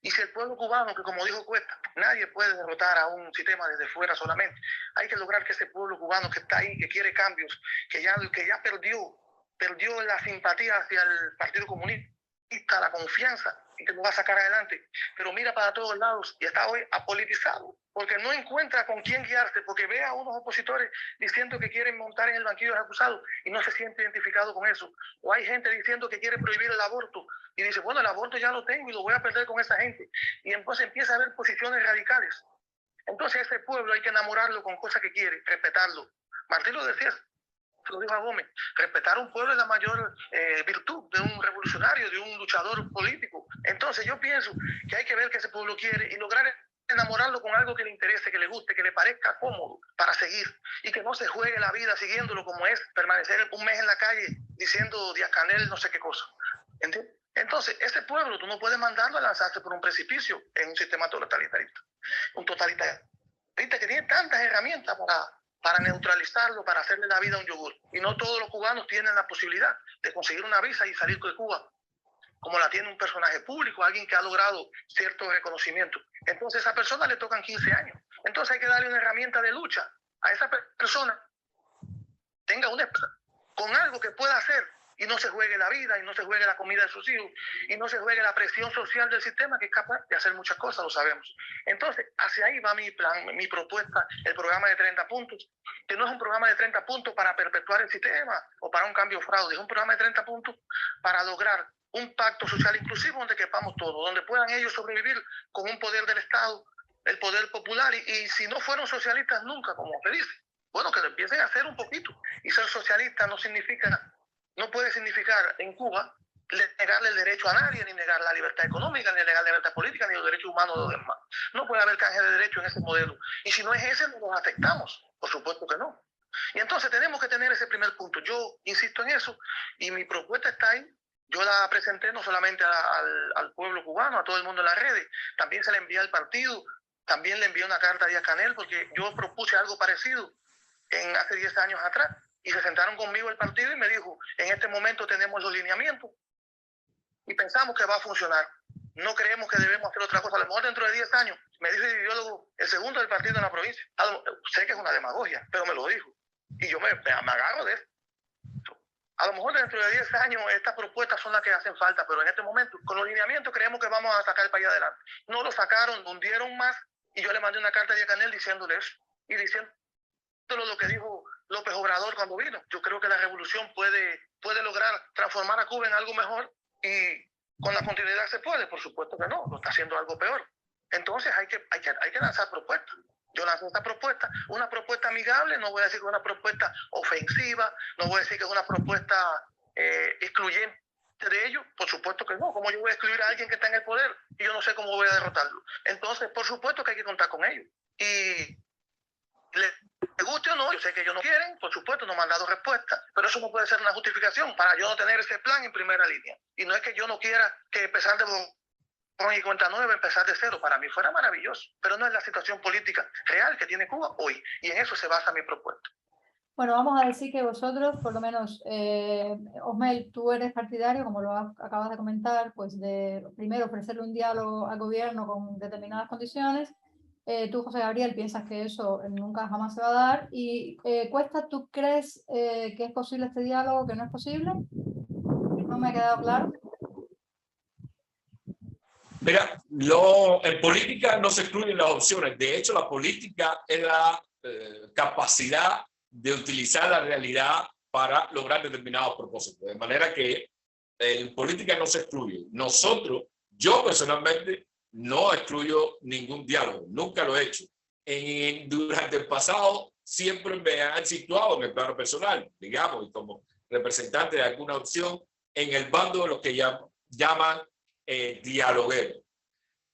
y si el pueblo cubano, que como dijo Cuesta, nadie puede derrotar a un sistema desde fuera solamente, hay que lograr que ese pueblo cubano que está ahí, que quiere cambios, que ya perdió la simpatía hacia el Partido Comunista, la confianza en que lo va a sacar adelante, pero mira para todos lados y está hoy apolitizado, porque no encuentra con quién guiarse, porque ve a unos opositores diciendo que quieren montar en el banquillo de los acusados y no se siente identificado con eso. O hay gente diciendo que quiere prohibir el aborto y dice, bueno, el aborto ya lo tengo y lo voy a perder con esa gente. Y entonces empieza a haber posiciones radicales. Entonces ese pueblo hay que enamorarlo con cosas que quiere, respetarlo. Martín lo decía, lo dijo a Gómez, respetar a un pueblo es la mayor virtud de un revolucionario, de un luchador político. Entonces yo pienso que hay que ver que ese pueblo quiere y lograr enamorarlo con algo que le interese, que le guste, que le parezca cómodo para seguir y que no se juegue la vida siguiéndolo como es, permanecer un mes en la calle diciendo Díaz-Canel no sé qué cosa. ¿Entiendes? Entonces ese pueblo tú no puedes mandarlo a lanzarse por un precipicio en un sistema totalitarista. Un totalitarista que tiene tantas herramientas para neutralizarlo, para hacerle la vida a un yogur. Y no todos los cubanos tienen la posibilidad de conseguir una visa y salir de Cuba, como la tiene un personaje público, alguien que ha logrado cierto reconocimiento. Entonces a esa persona le tocan 15 años. Entonces hay que darle una herramienta de lucha a esa persona, tenga una con algo que pueda hacer y no se juegue la vida, y no se juegue la comida de sus hijos, y no se juegue la presión social del sistema, que es capaz de hacer muchas cosas, lo sabemos. Entonces, hacia ahí va mi plan, mi propuesta, el programa de 30 puntos, que no es un programa de 30 puntos para perpetuar el sistema o para un cambio fraude, es un programa de 30 puntos para lograr un pacto social inclusivo donde quepamos todos, donde puedan ellos sobrevivir con un poder del Estado, el poder popular, y si no fueron socialistas nunca, como se dice, bueno, que lo empiecen a hacer un poquito. Y ser socialista no puede significar en Cuba negarle el derecho a nadie, ni negar la libertad económica, ni negar la libertad política, ni los derechos humanos de los demás. No puede haber canje de derechos en ese modelo. Y si no es ese, no los aceptamos. Por supuesto que no. Y entonces tenemos que tener ese primer punto. Yo insisto en eso y mi propuesta está ahí. Yo la presenté no solamente al pueblo cubano, a todo el mundo en las redes, también se la envié al partido, también le envié una carta a Díaz-Canel porque yo propuse algo parecido hace 10 años atrás. Y se sentaron conmigo el partido y me dijo, en este momento tenemos los lineamientos y pensamos que va a funcionar. No creemos que debemos hacer otra cosa. A lo mejor dentro de 10 años, me dijo el ideólogo, el segundo del partido en la provincia. Sé que es una demagogia, pero me lo dijo. Y yo me agarro de eso. A lo mejor dentro de 10 años estas propuestas son las que hacen falta, pero en este momento, con los lineamientos, creemos que vamos a sacar el país adelante. No lo sacaron, lo hundieron más, y yo le mandé una carta a Díaz-Canel diciéndole eso. Y diciéndole lo que dijo López Obrador cuando vino. Yo creo que la revolución puede lograr transformar a Cuba en algo mejor y con la continuidad se puede. Por supuesto que no, lo está haciendo algo peor. Entonces hay que lanzar propuestas. Yo lanzo esta propuesta, una propuesta amigable, no voy a decir que es una propuesta ofensiva, no voy a decir que es una propuesta excluyente de ellos, por supuesto que no. ¿Cómo yo voy a excluir a alguien que está en el poder y yo no sé cómo voy a derrotarlo? Entonces, por supuesto que hay que contar con ellos. Y le guste o no, yo sé que ellos no quieren, por supuesto, no me han dado respuesta, pero eso no puede ser una justificación para yo no tener ese plan en primera línea. Y no es que yo no quiera que empezar de borrón y cuenta nueva, empezar de cero, para mí fuera maravilloso, pero no es la situación política real que tiene Cuba hoy, y en eso se basa mi propuesta. Bueno, vamos a decir que vosotros, por lo menos, Osmel, tú eres partidario, como lo acabas de comentar, pues de primero ofrecerle un diálogo al gobierno con determinadas condiciones. Tú, José Gabriel, piensas que eso nunca jamás se va a dar. Y Cuesta, ¿tú crees que es posible este diálogo, que no es posible? No me ha quedado claro. Mira, en política no se excluyen las opciones. De hecho, la política es la capacidad de utilizar la realidad para lograr determinados propósitos. De manera que en política no se excluye. Yo personalmente, no excluyo ningún diálogo, nunca lo he hecho. Durante el pasado siempre me han situado en el plano personal, digamos, como representante de alguna opción en el bando de los que llaman dialogueros.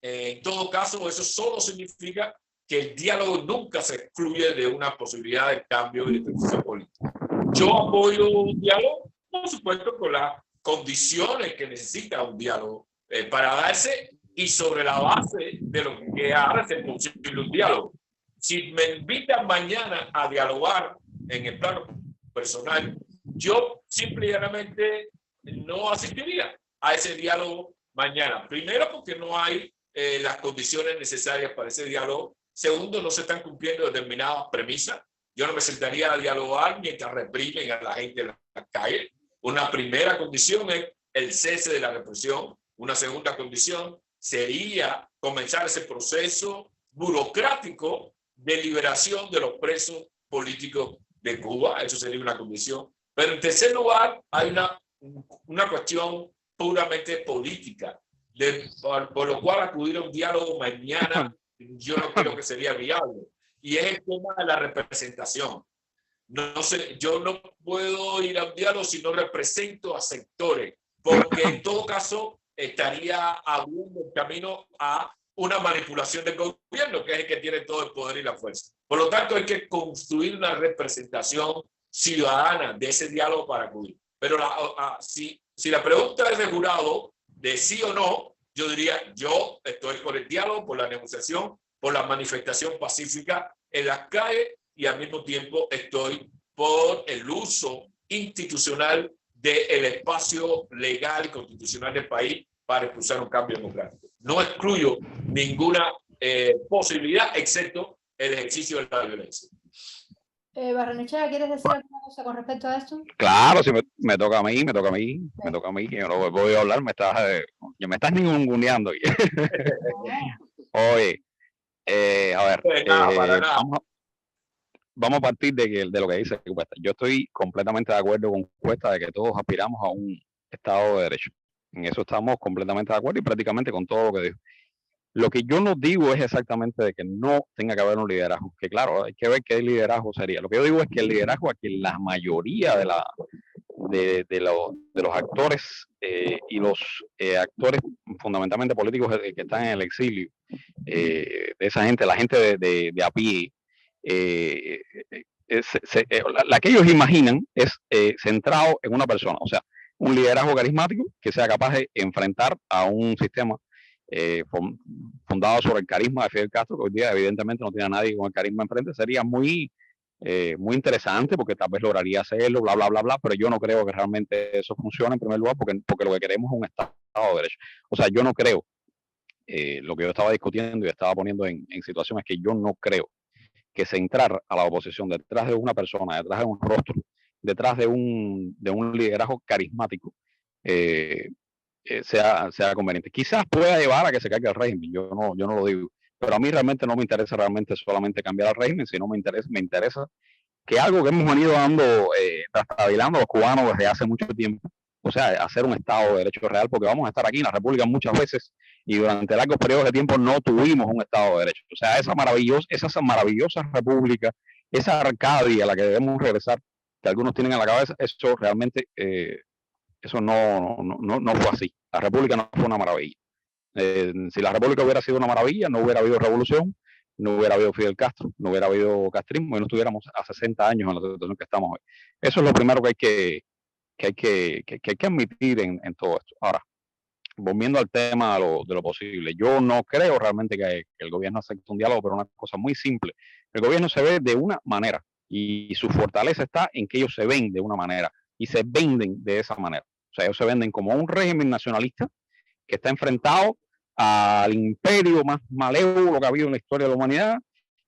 En todo caso, eso solo significa que el diálogo nunca se excluye de una posibilidad de cambio y de transición política. Yo apoyo un diálogo, por supuesto, con las condiciones que necesita un diálogo para darse y sobre la base de lo que hace posible un diálogo. Si me invitan mañana a dialogar en el plano personal, yo simple y llanamente no asistiría a ese diálogo mañana. Primero, porque no hay las condiciones necesarias para ese diálogo. Segundo, no se están cumpliendo determinadas premisas. Yo no me sentaría a dialogar mientras reprimen a la gente en la calle. Una primera condición es el cese de la represión. Una segunda condición sería comenzar ese proceso burocrático de liberación de los presos políticos de Cuba. Eso sería una condición. Pero en tercer lugar, hay una cuestión puramente política, por lo cual acudir a un diálogo mañana yo no creo que sería viable. Y es el tema de la representación. No sé, yo no puedo ir a un diálogo si no represento a sectores, porque en todo caso estaría abriendo el camino a una manipulación del gobierno, que es el que tiene todo el poder y la fuerza. Por lo tanto, hay que construir una representación ciudadana de ese diálogo para acudir. Pero si la pregunta es de jurado, de sí o no, yo diría, yo estoy por el diálogo, por la negociación, por la manifestación pacífica en las calles, y al mismo tiempo estoy por el uso institucional del espacio legal y constitucional del país para impulsar un cambio democrático. No excluyo ninguna posibilidad, excepto el ejercicio de la violencia. Barrenechea, ¿quieres decir alguna cosa con respecto a esto? Claro, si me toca a mí, me toca a mí, que yo no voy a hablar, me estás ninguneando. Oye, a ver, Para nada. Vamos a partir de lo que dice Cuesta. Yo estoy completamente de acuerdo con Cuesta de que todos aspiramos a un Estado de Derecho. En eso estamos completamente de acuerdo y prácticamente con todo lo que dijo. Lo que yo no digo es exactamente de que no tenga que haber un liderazgo, que claro, hay que ver qué liderazgo sería. Lo que yo digo es que el liderazgo a que la mayoría de los actores y los actores fundamentalmente políticos que están en el exilio, de esa gente, la gente de a pie, la que ellos imaginan es centrado en una persona, o sea, un liderazgo carismático que sea capaz de enfrentar a un sistema fundado sobre el carisma de Fidel Castro, que hoy día evidentemente no tiene a nadie con el carisma enfrente. Sería muy interesante porque tal vez lograría hacerlo, bla, bla, bla, bla, pero yo no creo que realmente eso funcione en primer lugar porque lo que queremos es un Estado de Derecho. O sea, yo no creo, lo que yo estaba discutiendo y estaba poniendo en situación es que yo no creo que centrar a la oposición detrás de una persona, detrás de un rostro, detrás de un liderazgo carismático, sea conveniente. Quizás pueda llevar a que se caiga el régimen, yo no lo digo, pero a mí realmente no me interesa solamente cambiar el régimen, sino me interesa que algo que hemos venido dando, trastabilando los cubanos desde hace mucho tiempo, o sea, hacer un Estado de Derecho real, porque vamos a estar aquí en la República muchas veces y durante largos periodos de tiempo no tuvimos un Estado de Derecho. O sea, esa maravillosa república, esa Arcadia a la que debemos regresar, que algunos tienen en la cabeza, eso realmente, eso no fue así. La República no fue una maravilla. Si la República hubiera sido una maravilla, no hubiera habido revolución, no hubiera habido Fidel Castro, no hubiera habido castrismo y no estuviéramos a 60 años en la situación que estamos hoy. Eso es lo primero que hay que admitir en todo esto. Ahora, volviendo al tema de lo posible, yo no creo realmente que el gobierno acepte un diálogo, pero una cosa muy simple. El gobierno se ve de una manera y su fortaleza está en que ellos se ven de una manera y se venden de esa manera. O sea, ellos se venden como un régimen nacionalista que está enfrentado al imperio más malévolo que ha habido en la historia de la humanidad,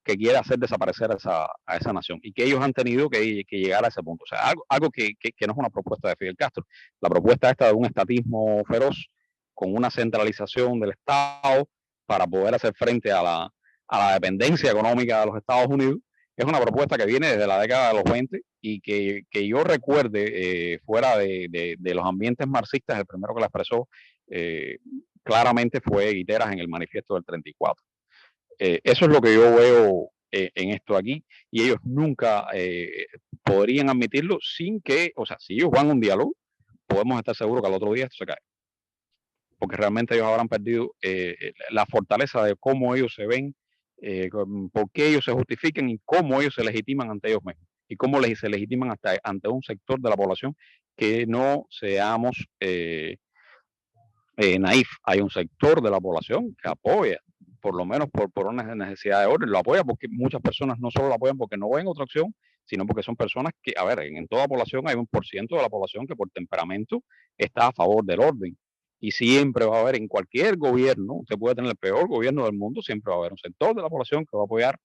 que quiere hacer desaparecer a esa nación y que ellos han tenido que llegar a ese punto. O sea, algo que no es una propuesta de Fidel Castro. La propuesta esta de un estatismo feroz con una centralización del Estado para poder hacer frente a la dependencia económica de los Estados Unidos, es una propuesta que viene desde la década de los 20 y que yo recuerde, fuera de los ambientes marxistas, el primero que la expresó claramente fue Guiteras en el manifiesto del 34. Eso es lo que yo veo en esto aquí, y ellos nunca podrían admitirlo sin que, o sea, si ellos van a un diálogo, podemos estar seguros que al otro día esto se cae. Porque realmente ellos habrán perdido la fortaleza de cómo ellos se ven, por qué ellos se justifican y cómo ellos se legitiman ante ellos mismos. Y cómo se legitiman ante un sector de la población que no seamos naif. Hay un sector de la población que apoya, por lo menos por una necesidad de orden, lo apoya porque muchas personas no solo lo apoyan porque no ven otra opción, sino porque son personas que, a ver, en toda población hay un % de la población que por temperamento está a favor del orden. Y siempre va a haber en cualquier gobierno, usted puede tener el peor gobierno del mundo, siempre va a haber un sector de la población que va a apoyar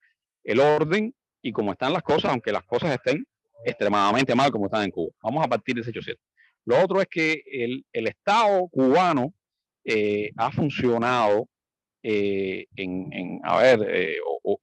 el orden y como están las cosas, aunque las cosas estén extremadamente mal como están en Cuba. Vamos a partir de ese hecho cierto. Lo otro es que el Estado cubano ha funcionado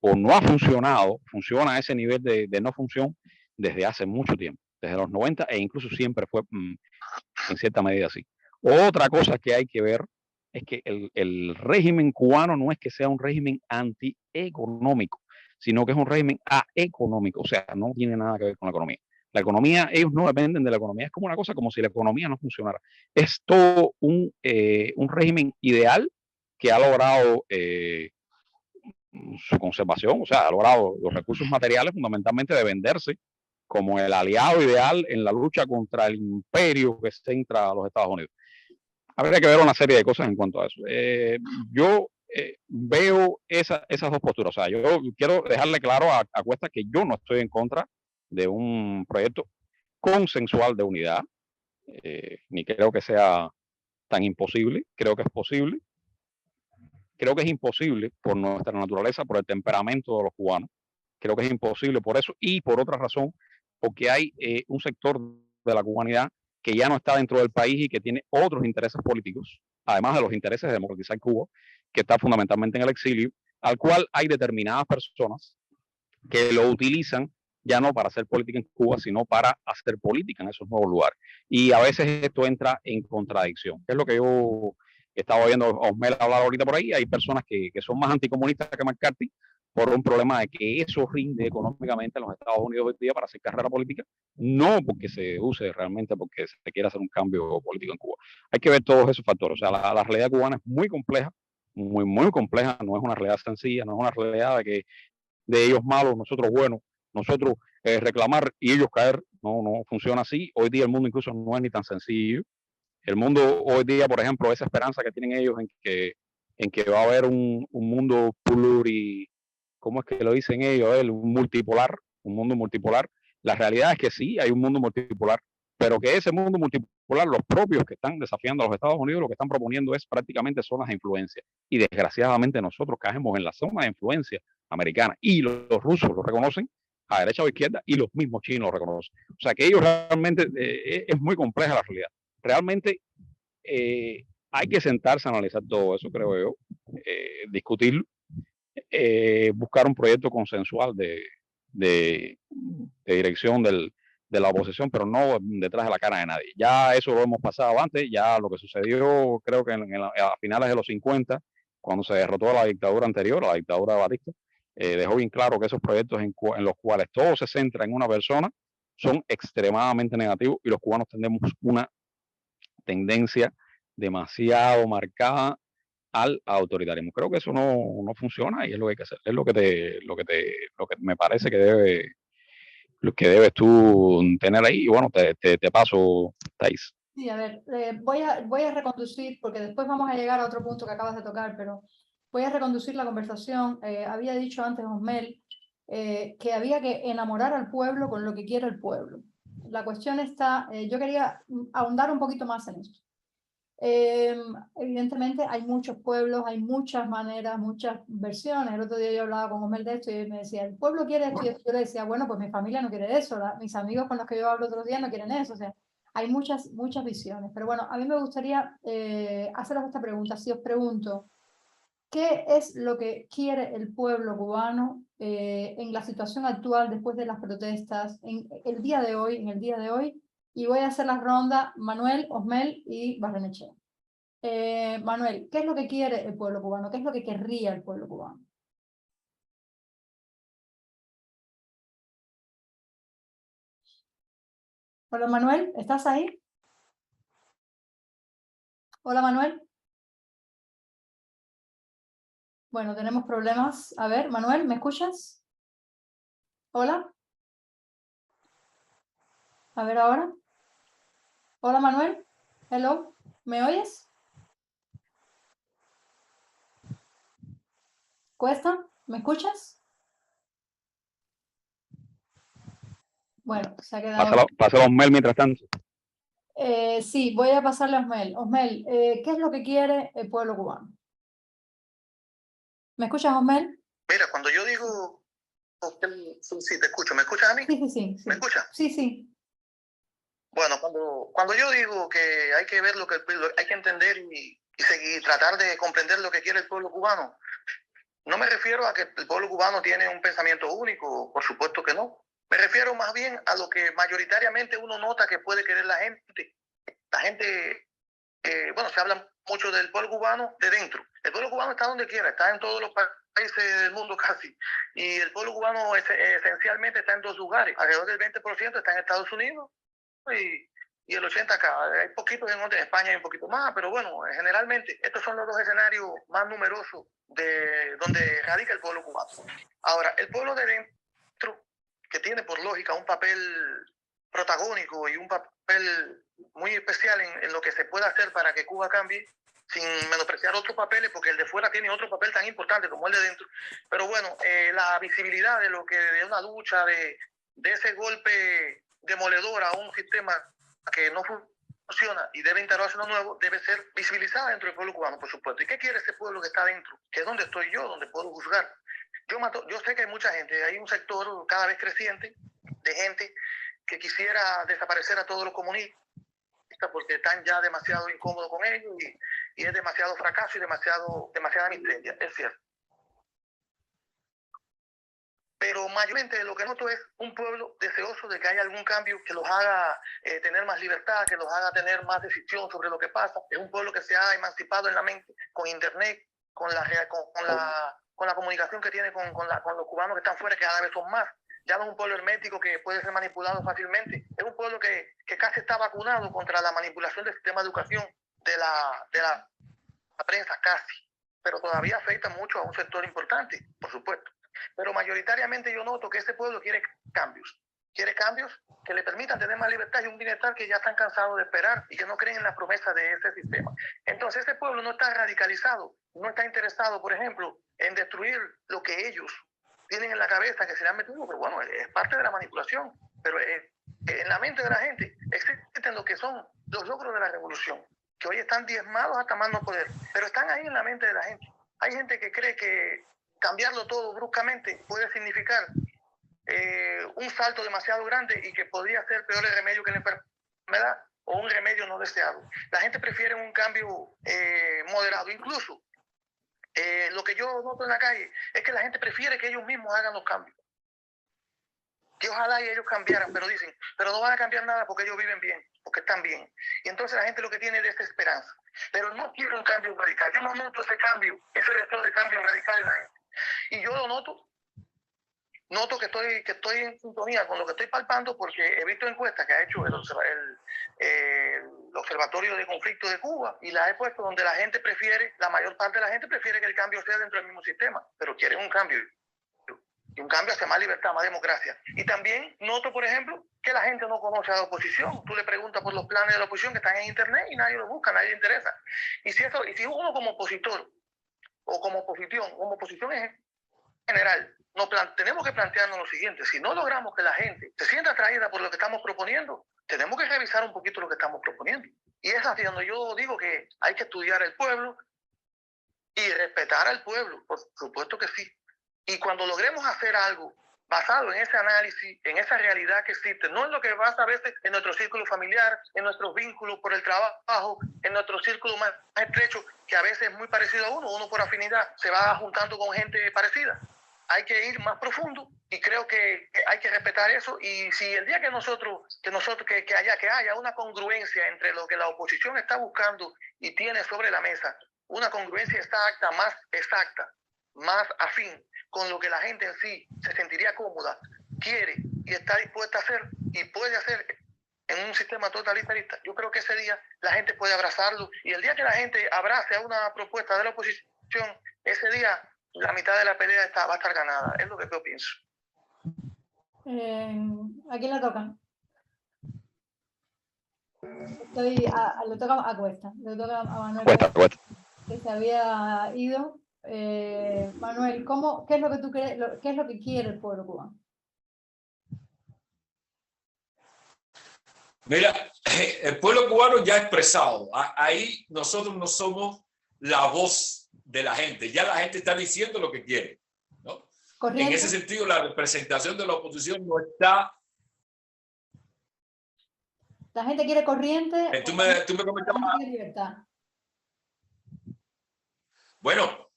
o no ha funcionado, funciona a ese nivel de no función desde hace mucho tiempo, desde los 90 e incluso siempre fue en cierta medida así. Otra cosa que hay que ver es que el régimen cubano no es que sea un régimen antieconómico, sino que es un régimen aeconómico, o sea, no tiene nada que ver con la economía. La economía, ellos no dependen de la economía, es como una cosa como si la economía no funcionara. Es todo un régimen ideal que ha logrado su conservación, o sea, ha logrado los recursos materiales fundamentalmente de venderse como el aliado ideal en la lucha contra el imperio que centra a los Estados Unidos. Habría que ver una serie de cosas en cuanto a eso. Yo veo esas dos posturas. O sea, yo quiero dejarle claro a Cuesta que yo no estoy en contra de un proyecto consensual de unidad, ni creo que sea tan imposible. Creo que es posible. Creo que es imposible por nuestra naturaleza, por el temperamento de los cubanos. Creo que es imposible por eso y por otra razón, porque hay un sector de la cubanidad que ya no está dentro del país y que tiene otros intereses políticos, además de los intereses de democratizar Cuba, que está fundamentalmente en el exilio, al cual hay determinadas personas que lo utilizan ya no para hacer política en Cuba, sino para hacer política en esos nuevos lugares. Y a veces esto entra en contradicción, que es lo que yo estaba oyendo a Osmel hablar ahorita por ahí. Hay personas que son más anticomunistas que McCarthy por un problema de que eso rinde económicamente en los Estados Unidos hoy día para hacer carrera política, no porque se use realmente porque se quiera hacer un cambio político en Cuba. Hay que ver todos esos factores. O sea, la realidad cubana es muy compleja, muy compleja, no es una realidad sencilla, no es una realidad de ellos malos, nosotros buenos, nosotros reclamar y ellos caer, no funciona así. Hoy día el mundo incluso no es ni tan sencillo. El mundo hoy día, por ejemplo, esa esperanza que tienen ellos en que va a haber un mundo ¿cómo es que lo dicen ellos? Un mundo multipolar. La realidad es que sí, hay un mundo multipolar, pero que ese mundo multipolar, los propios que están desafiando a los Estados Unidos, lo que están proponiendo es prácticamente zonas de influencia. Y desgraciadamente nosotros caemos en la zona de influencia americana y los rusos lo reconocen a derecha o izquierda y los mismos chinos lo reconocen. O sea que ellos realmente es muy compleja la realidad. Realmente hay que sentarse a analizar todo eso, creo yo, discutirlo, buscar un proyecto consensual de dirección de la oposición, pero no detrás de la cara de nadie. Ya eso lo hemos pasado antes, ya lo que sucedió creo que a finales de los 50, cuando se derrotó la dictadura anterior, la dictadura de Batista, dejó bien claro que esos proyectos en los cuales todo se centra en una persona son extremadamente negativos y los cubanos tenemos una tendencia demasiado marcada al autoritarismo. Creo que eso no funciona y es lo que hay que hacer. Es lo que me parece lo que debes tú tener ahí. Y bueno, te paso, Thais. Sí, a ver, voy a reconducir, porque después vamos a llegar a otro punto que acabas de tocar, pero voy a reconducir la conversación. Había dicho antes Osmel que había que enamorar al pueblo con lo que quiere el pueblo. La cuestión está, yo quería ahondar un poquito más en esto. Evidentemente hay muchos pueblos, hay muchas maneras, muchas versiones. El otro día yo hablaba con Osmel de esto y él me decía, el pueblo quiere esto, y yo le decía, bueno, pues mi familia no quiere eso, mis amigos con los que yo hablo otros días no quieren eso, o sea, hay muchas visiones. Pero bueno, a mí me gustaría haceros esta pregunta. Si os pregunto, ¿qué es lo que quiere el pueblo cubano en la situación actual después de las protestas, en el día de hoy? Y voy a hacer la ronda Manuel, Osmel y Barrenechea. Manuel, ¿qué es lo que quiere el pueblo cubano? ¿Qué es lo que querría el pueblo cubano? Hola Manuel, ¿estás ahí? Hola Manuel. Bueno, tenemos problemas. A ver, Manuel, ¿me escuchas? Hola. A ver ahora. Hola Manuel. Hello. ¿Me oyes? ¿Cuesta? ¿Me escuchas? Bueno, se ha quedado. Pásalo a Osmel mientras tanto. Sí, voy a pasarle a Osmel. Osmel, ¿qué es lo que quiere el pueblo cubano? ¿Me escuchas, Osmel? Mira, cuando yo digo... Sí, te escucho. ¿Me escuchas a mí? Sí. ¿Me escuchas? Sí. Bueno, cuando yo digo que hay que ver lo que el pueblo, hay que entender y tratar de comprender lo que quiere el pueblo cubano, no me refiero a que el pueblo cubano tiene un pensamiento único, por supuesto que no. Me refiero más bien a lo que mayoritariamente uno nota que puede querer la gente. La gente, bueno, se habla mucho del pueblo cubano de dentro. El pueblo cubano está donde quiera, está en todos los países del mundo casi. Y el pueblo cubano esencialmente está en dos lugares. Alrededor del 20% está en Estados Unidos y el 80% acá. Hay poquitos en España, hay un poquito más, pero bueno, generalmente estos son los dos escenarios más numerosos de donde radica el pueblo cubano. Ahora, el pueblo de dentro, que tiene por lógica un papel protagónico y un papel muy especial en lo que se puede hacer para que Cuba cambie, sin menospreciar otros papeles, porque el de fuera tiene otro papel tan importante como el de dentro. Pero bueno, la visibilidad de lo que de una lucha, de ese golpe demoledor a un sistema que no funciona y debe integrarse uno nuevo, debe ser visibilizada dentro del pueblo cubano, por supuesto. ¿Y qué quiere ese pueblo que está dentro? Que es donde estoy yo, donde puedo juzgar. Yo sé que hay mucha gente, hay un sector cada vez creciente de gente que quisiera desaparecer a todos los comunistas porque están ya demasiado incómodos con ellos y es demasiado fracaso y demasiada miseria, es cierto. Pero mayormente lo que noto es un pueblo deseoso de que haya algún cambio que los haga tener más libertad, que los haga tener más decisión sobre lo que pasa. Es un pueblo que se ha emancipado en la mente con internet, con la comunicación que tiene con los cubanos que están fuera, que cada vez son más. Ya no es un pueblo hermético que puede ser manipulado fácilmente. Es un pueblo que casi está vacunado contra la manipulación del sistema de educación, de la prensa casi. Pero todavía afecta mucho a un sector importante, por supuesto. Pero mayoritariamente yo noto que este pueblo quiere cambios que le permitan tener más libertad y un bienestar que ya están cansados de esperar y que no creen en las promesas de ese sistema. Entonces este pueblo no está radicalizado, no está interesado, por ejemplo, en destruir lo que ellos tienen en la cabeza, que se le han metido, pero bueno, es parte de la manipulación, pero en la mente de la gente existen lo que son los logros de la revolución, que hoy están diezmados hasta más no poder, pero están ahí en la mente de la gente. Hay gente que cree que cambiarlo todo bruscamente puede significar un salto demasiado grande y que podría ser peor el remedio que la enfermedad o un remedio no deseado. La gente prefiere un cambio moderado. Incluso lo que yo noto en la calle es que la gente prefiere que ellos mismos hagan los cambios. Que ojalá y ellos cambiaran, pero dicen, pero no van a cambiar nada porque ellos viven bien, porque están bien. Y entonces la gente lo que tiene es desesperanza. Pero no quiere un cambio radical. Yo no noto ese cambio, ese deseo de cambio radical en la gente. Y yo lo noto que estoy en sintonía con lo que estoy palpando porque he visto encuestas que ha hecho el Observatorio de Conflictos de Cuba y las he puesto donde la gente prefiere, la mayor parte de la gente prefiere que el cambio sea dentro del mismo sistema, pero quieren un cambio. Y un cambio hacia más libertad, más democracia. Y también noto, por ejemplo, que la gente no conoce a la oposición. Tú le preguntas por los planes de la oposición que están en internet y nadie los busca, nadie le interesa. Y si uno como opositor o como oposición en general, tenemos que plantearnos lo siguiente: si no logramos que la gente se sienta atraída por lo que estamos proponiendo, tenemos que revisar un poquito lo que estamos proponiendo. Y es así donde yo digo que hay que estudiar el pueblo y respetar al pueblo, por supuesto que sí. Y cuando logremos hacer algo basado en ese análisis, en esa realidad que existe, no en lo que pasa a veces en nuestro círculo familiar, en nuestros vínculos por el trabajo, en nuestro círculo más estrecho, que a veces es muy parecido a uno por afinidad se va juntando con gente parecida. Hay que ir más profundo y creo que hay que respetar eso. Y si el día que haya una congruencia entre lo que la oposición está buscando y tiene sobre la mesa, una congruencia más exacta, más afín con lo que la gente en sí se sentiría cómoda, quiere y está dispuesta a hacer y puede hacer en un sistema totalitarista, yo creo que ese día la gente puede abrazarlo. Y el día que la gente abrace a una propuesta de la oposición, ese día la mitad de la pelea va a estar ganada. Es lo que yo pienso. ¿A quién le toca? Le toca a Cuesta. Le toca a Manuel Cuesta. Que se había ido. Manuel, ¿qué es lo que tú crees? ¿Qué es lo que quiere el pueblo cubano? Mira, el pueblo cubano ya ha expresado. Ahí nosotros no somos la voz de la gente. Ya la gente está diciendo lo que quiere, ¿no? En ese sentido, la representación de la oposición no está La gente quiere corriente. Tú me comentabas. La gente quiere libertad. Bueno,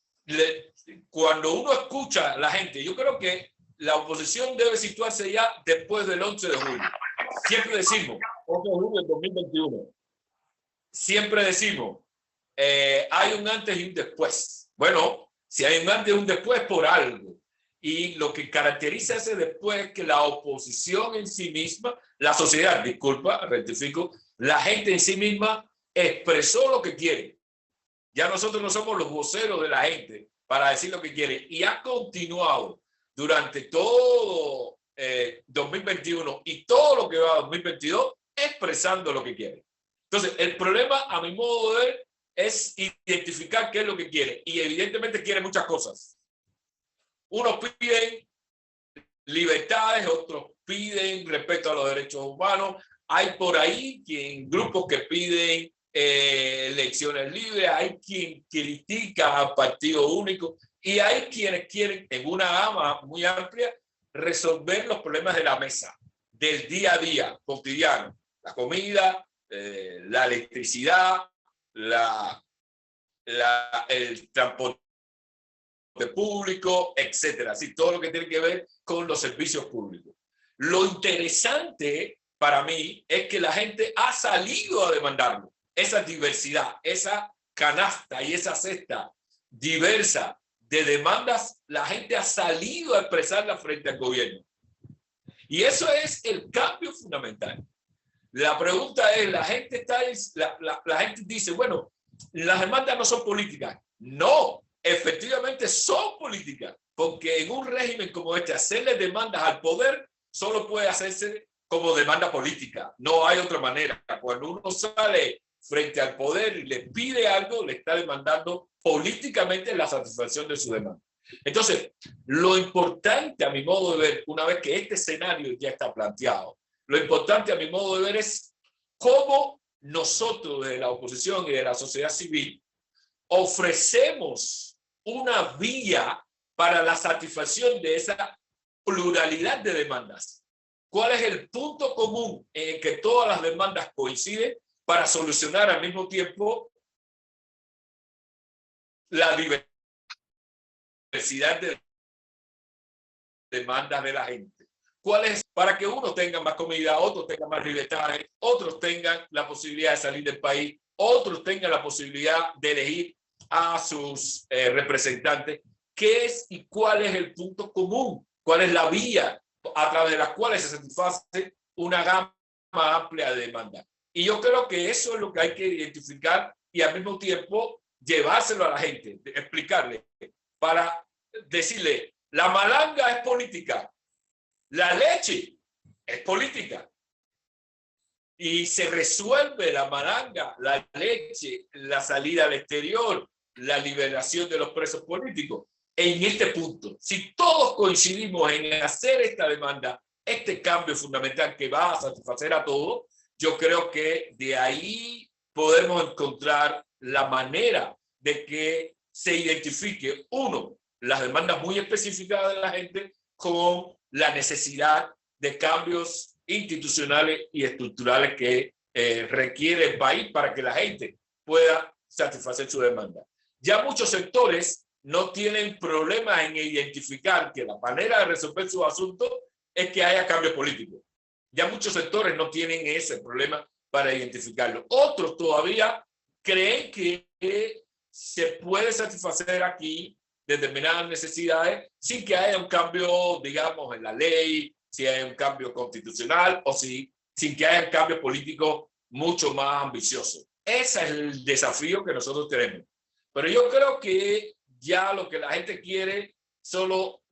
cuando uno escucha a la gente, yo creo que la oposición debe situarse ya después del 11 de julio. Siempre decimos, 11 de julio del 2021, siempre decimos, hay un antes y un después. Bueno, si hay un antes y un después, por algo. Y lo que caracteriza ese después es que la oposición en sí misma, la sociedad, disculpa, rectifico, la gente en sí misma expresó lo que quiere. Ya nosotros no somos los voceros de la gente para decir lo que quiere. Y ha continuado durante todo 2021 y todo lo que va a 2022 expresando lo que quiere. Entonces, el problema, a mi modo de ver, es identificar qué es lo que quiere. Y evidentemente quiere muchas cosas. Unos piden libertades, otros piden respeto a los derechos humanos. Hay por ahí grupos que piden elecciones libres, hay quien critica al partido único y hay quienes quieren, en una gama muy amplia, resolver los problemas de la mesa, del día a día, cotidiano. La comida, la electricidad, el transporte público, etcétera. Así, todo lo que tiene que ver con los servicios públicos. Lo interesante para mí es que la gente ha salido a demandarlo. Esa diversidad, esa canasta y esa cesta diversa de demandas, la gente ha salido a expresarla frente al gobierno. Y eso es el cambio fundamental. La pregunta es, la gente dice, bueno, las demandas no son políticas. No, efectivamente son políticas, porque en un régimen como este, hacerle demandas al poder solo puede hacerse como demanda política. No hay otra manera. Cuando uno sale frente al poder y le pide algo, le está demandando políticamente la satisfacción de su demanda. Entonces, lo importante a mi modo de ver, una vez que este escenario ya está planteado, lo importante a mi modo de ver es cómo nosotros de la oposición y de la sociedad civil ofrecemos una vía para la satisfacción de esa pluralidad de demandas. ¿Cuál es el punto común en el que todas las demandas coinciden para solucionar al mismo tiempo la diversidad de demandas de la gente? ¿Cuál es? Para que unos tengan más comida, otros tengan más libertades, otros tengan la posibilidad de salir del país, otros tengan la posibilidad de elegir a sus representantes. ¿Qué es y cuál es el punto común? ¿Cuál es la vía a través de la cual se satisface una gama amplia de demandas? Y yo creo que eso es lo que hay que identificar y al mismo tiempo llevárselo a la gente, explicarle, para decirle, la malanga es política, la leche es política. Y se resuelve la malanga, la leche, la salida al exterior, la liberación de los presos políticos. En este punto, si todos coincidimos en hacer esta demanda, este cambio fundamental que va a satisfacer a todos, yo creo que de ahí podemos encontrar la manera de que se identifique, uno, las demandas muy específicas de la gente con la necesidad de cambios institucionales y estructurales que requiere el país para que la gente pueda satisfacer su demanda. Ya muchos sectores no tienen problemas en identificar que la manera de resolver sus asuntos es que haya cambio político. Ya muchos sectores no tienen ese problema para identificarlo. Otros todavía creen que se puede satisfacer aquí determinadas necesidades sin que haya un cambio, digamos, en la ley, si hay un cambio constitucional o sin que haya un cambio político mucho más ambicioso. Ese es el desafío que nosotros tenemos. Pero yo creo que ya lo que la gente quiere, solo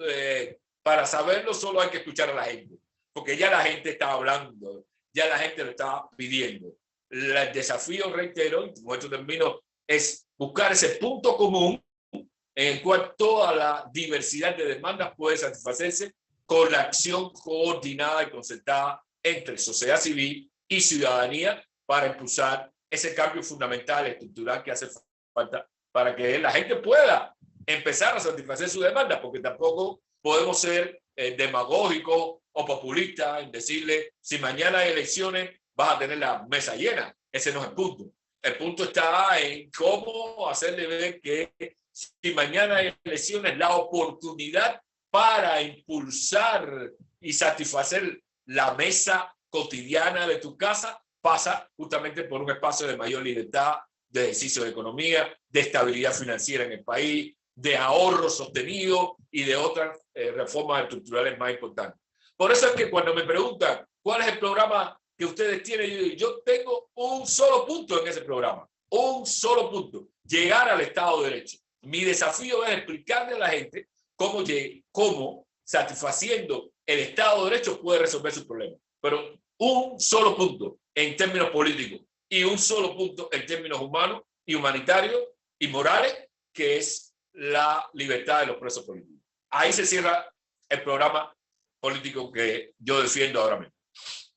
para saberlo, solo hay que escuchar a la gente. Porque ya la gente está hablando, ya la gente lo está pidiendo. El desafío, reitero, y con esto termino, es buscar ese punto común en el cual toda la diversidad de demandas puede satisfacerse con la acción coordinada y concertada entre sociedad civil y ciudadanía para impulsar ese cambio fundamental, estructural que hace falta para que la gente pueda empezar a satisfacer su demanda, porque tampoco podemos ser demagógicos o populistas en decirle, si mañana hay elecciones, vas a tener la mesa llena. Ese no es el punto. El punto está en cómo hacerle ver que si mañana hay elecciones, la oportunidad para impulsar y satisfacer la mesa cotidiana de tu casa pasa justamente por un espacio de mayor libertad, de ejercicio de economía, de estabilidad financiera en el país, de ahorro sostenido y de otras reformas estructurales más importantes. Por eso es que cuando me preguntan cuál es el programa que ustedes tienen, yo tengo un solo punto en ese programa, un solo punto: llegar al Estado de Derecho. Mi desafío es explicarle a la gente cómo satisfaciendo el Estado de Derecho puede resolver sus problemas. Pero un solo punto en términos políticos y un solo punto en términos humanos y humanitarios y morales, que es la libertad de los presos políticos. Ahí se cierra el programa político que yo defiendo ahora mismo.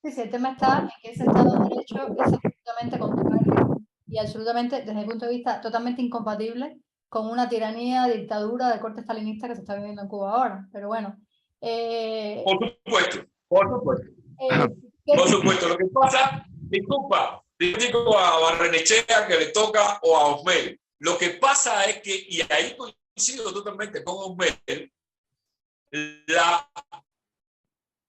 Sí, sí, el tema está en que ese Estado de Derecho es absolutamente contrario y absolutamente, desde mi punto de vista, totalmente incompatible con una tiranía, dictadura de corte stalinista que se está viviendo en Cuba ahora. Pero bueno. Por supuesto, por supuesto. Por supuesto, lo que pasa, disculpa, digo a Barrenechea que le toca o a Osmel. Lo que pasa es que, y ahí coincido totalmente con Osmel, la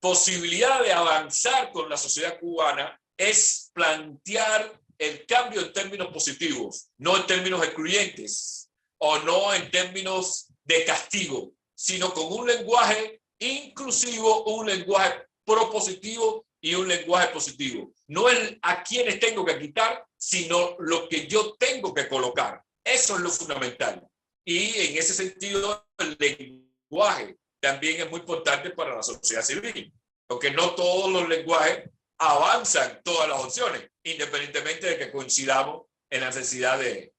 posibilidad de avanzar con la sociedad cubana es plantear el cambio en términos positivos, no en términos excluyentes o no en términos de castigo, sino con un lenguaje inclusivo, un lenguaje propositivo y un lenguaje positivo. No el a quienes tengo que quitar, sino lo que yo tengo que colocar. Eso es lo fundamental. Y en ese sentido, el lenguaje también es muy importante para la sociedad civil, porque no todos los lenguajes avanzan todas las opciones, independientemente de que coincidamos en la necesidad de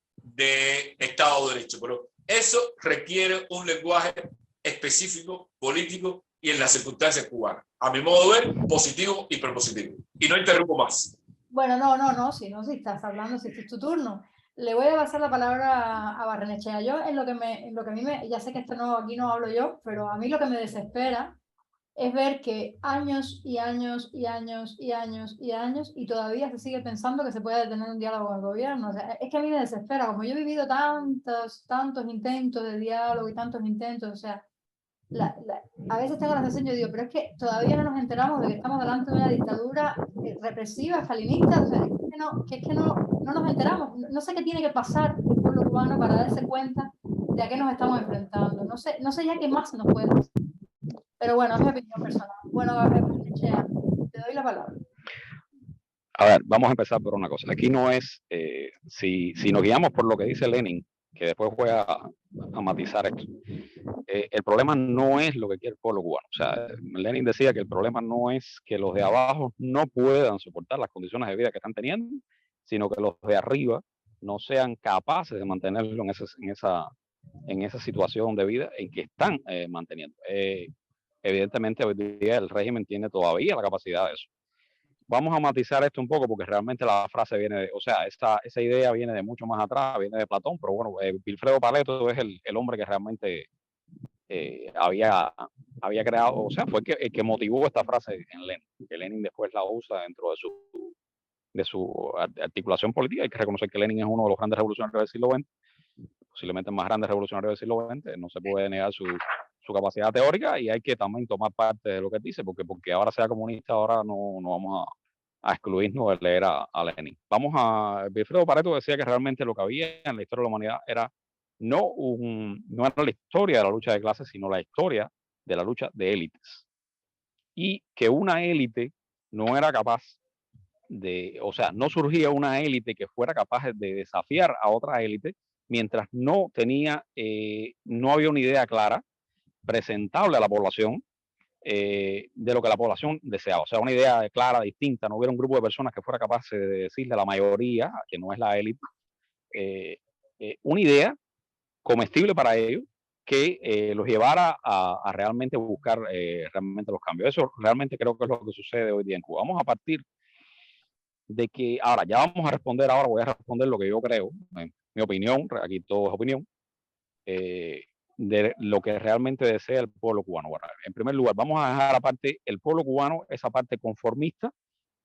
Estado de Derecho. Pero eso requiere un lenguaje específico, político y en las circunstancias cubanas. A mi modo de ver, positivo y propositivo. Y no interrumpo más. Bueno, no, si estás hablando, si es tu turno. Le voy a pasar la palabra a Barrenechea. Yo en lo que a mí ya sé que aquí no hablo yo, pero a mí lo que me desespera es ver que años y años y años y años y años y todavía se sigue pensando que se puede tener un diálogo con el gobierno. O sea, es que a mí me desespera, como yo he vivido tantos intentos de diálogo y tantos intentos, o sea, a veces tengo la sensación, yo digo, pero es que todavía no nos enteramos de que estamos delante de una dictadura represiva, stalinista, o sea, es que no nos enteramos. No sé qué tiene que pasar el pueblo cubano para darse cuenta de a qué nos estamos enfrentando. No sé ya qué más nos puede hacer. Pero bueno, es mi opinión personal. Bueno, Chea, te doy la palabra. A ver, vamos a empezar por una cosa. Aquí no es, si nos guiamos por lo que dice Lenin, que después voy a matizar esto, el problema no es lo que quiere el pueblo cubano. O sea, Lenin decía que el problema no es que los de abajo no puedan soportar las condiciones de vida que están teniendo, sino que los de arriba no sean capaces de mantenerlo en esa situación de vida en que están manteniendo. Evidentemente, hoy día el régimen tiene todavía la capacidad de eso. Vamos a matizar esto un poco porque realmente la frase viene de, o sea, esa idea viene de mucho más atrás, viene de Platón, pero bueno, Vilfredo Paleto es el hombre que realmente había creado, o sea, fue el que motivó esta frase en Lenin, que Lenin después la usa dentro de su articulación política. Hay que reconocer que Lenin es uno de los grandes revolucionarios del siglo XX, posiblemente el más grande revolucionario del siglo XX, no se puede negar su capacidad teórica y hay que también tomar parte de lo que dice, porque ahora sea comunista, ahora no vamos a excluirnos de leer a Lenin. Vilfredo Pareto decía que realmente lo que había en la historia de la humanidad era no era la historia de la lucha de clases, sino la historia de la lucha de élites. Y que una élite no era capaz o sea, no surgía una élite que fuera capaz de desafiar a otra élite mientras no había una idea clara, presentable a la población, de lo que la población deseaba. O sea, una idea clara, distinta, no hubiera un grupo de personas que fuera capaz de decirle a la mayoría, que no es la élite, una idea comestible para ellos que los llevara a realmente buscar realmente los cambios. Eso realmente creo que es lo que sucede hoy día en Cuba. Vamos a partir de que, ahora voy a responder lo que yo creo, mi opinión, aquí todo es opinión, de lo que realmente desea el pueblo cubano. Bueno, en primer lugar, vamos a dejar aparte el pueblo cubano, esa parte conformista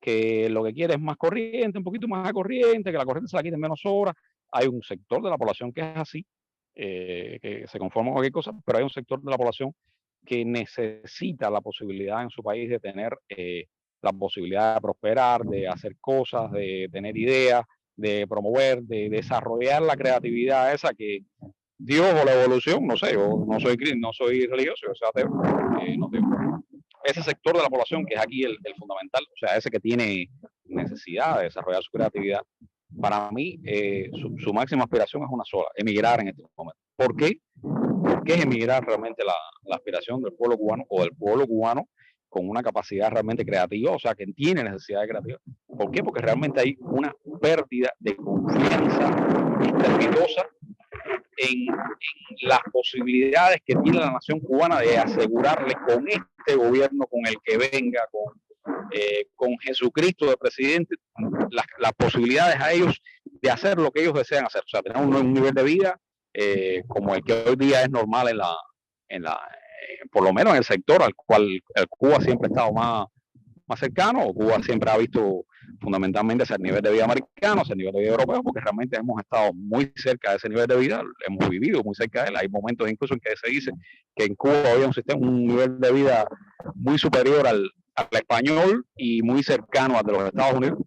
que lo que quiere es más corriente, un poquito más de corriente, que la corriente se la quite en menos horas. Hay un sector de la población que es así, que se conforma con cualquier cosa, pero hay un sector de la población que necesita la posibilidad en su país de tener la posibilidad de prosperar, de hacer cosas, de tener ideas, de promover, de desarrollar la creatividad esa que Dios o la evolución, no sé, yo no soy religioso, yo soy ateo, no tengo. Ese sector de la población que es aquí el fundamental, o sea, ese que tiene necesidad de desarrollar su creatividad, para mí su máxima aspiración es una sola, emigrar en este momento. ¿Por qué? Porque es emigrar realmente la aspiración del pueblo cubano o del pueblo cubano con una capacidad realmente creativa, o sea, que tiene necesidad de creatividad. ¿Por qué? Porque realmente hay una pérdida de confianza estrepitosa en las posibilidades que tiene la nación cubana de asegurarle con este gobierno, con el que venga, con Jesucristo de presidente, las posibilidades a ellos de hacer lo que ellos desean hacer, o sea, tener un nivel de vida como el que hoy día es normal por lo menos en el sector al cual el Cuba siempre ha estado más cercano, o Cuba siempre ha visto fundamentalmente ese nivel de vida americano, ese nivel de vida europeo, porque realmente hemos estado muy cerca de ese nivel de vida, hemos vivido muy cerca de él. Hay momentos incluso en que se dice que en Cuba había un nivel de vida muy superior al español y muy cercano al de los Estados Unidos,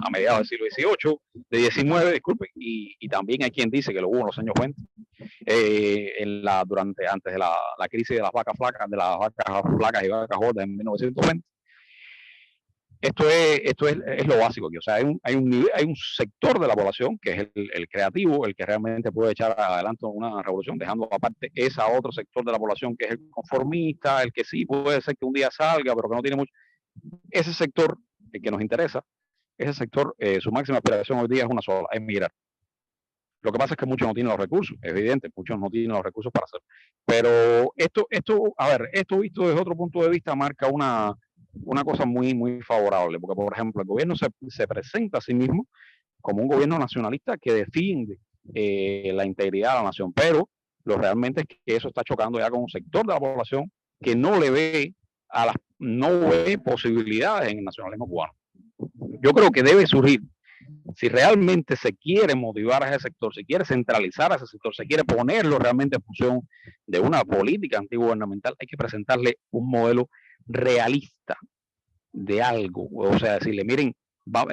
a mediados del siglo XVIII, de XIX, disculpe, y también hay quien dice que lo hubo en los años 20, antes de la crisis de las vacas flacas, y vacas gordas en 1920. Esto es lo básico aquí, o sea, hay un sector de la población que es el creativo, el que realmente puede echar adelante una revolución, dejando aparte ese otro sector de la población que es el conformista, el que sí puede ser que un día salga, pero que no tiene mucho. Ese sector, el que nos interesa, ese sector, su máxima aspiración hoy día es una sola, es migrar. Lo que pasa es que muchos no tienen los recursos, es evidente, muchos no tienen los recursos para hacerlo. Pero esto visto desde otro punto de vista marca una cosa muy, muy favorable, porque por ejemplo el gobierno se presenta a sí mismo como un gobierno nacionalista que defiende la integridad de la nación, pero lo realmente es que eso está chocando ya con un sector de la población que no ve posibilidades en el nacionalismo cubano. Yo creo que debe surgir, si realmente se quiere motivar a ese sector, se quiere centralizar a ese sector, se quiere ponerlo realmente en función de una política antigubernamental, hay que presentarle un modelo realista de algo, o sea, decirle, miren, va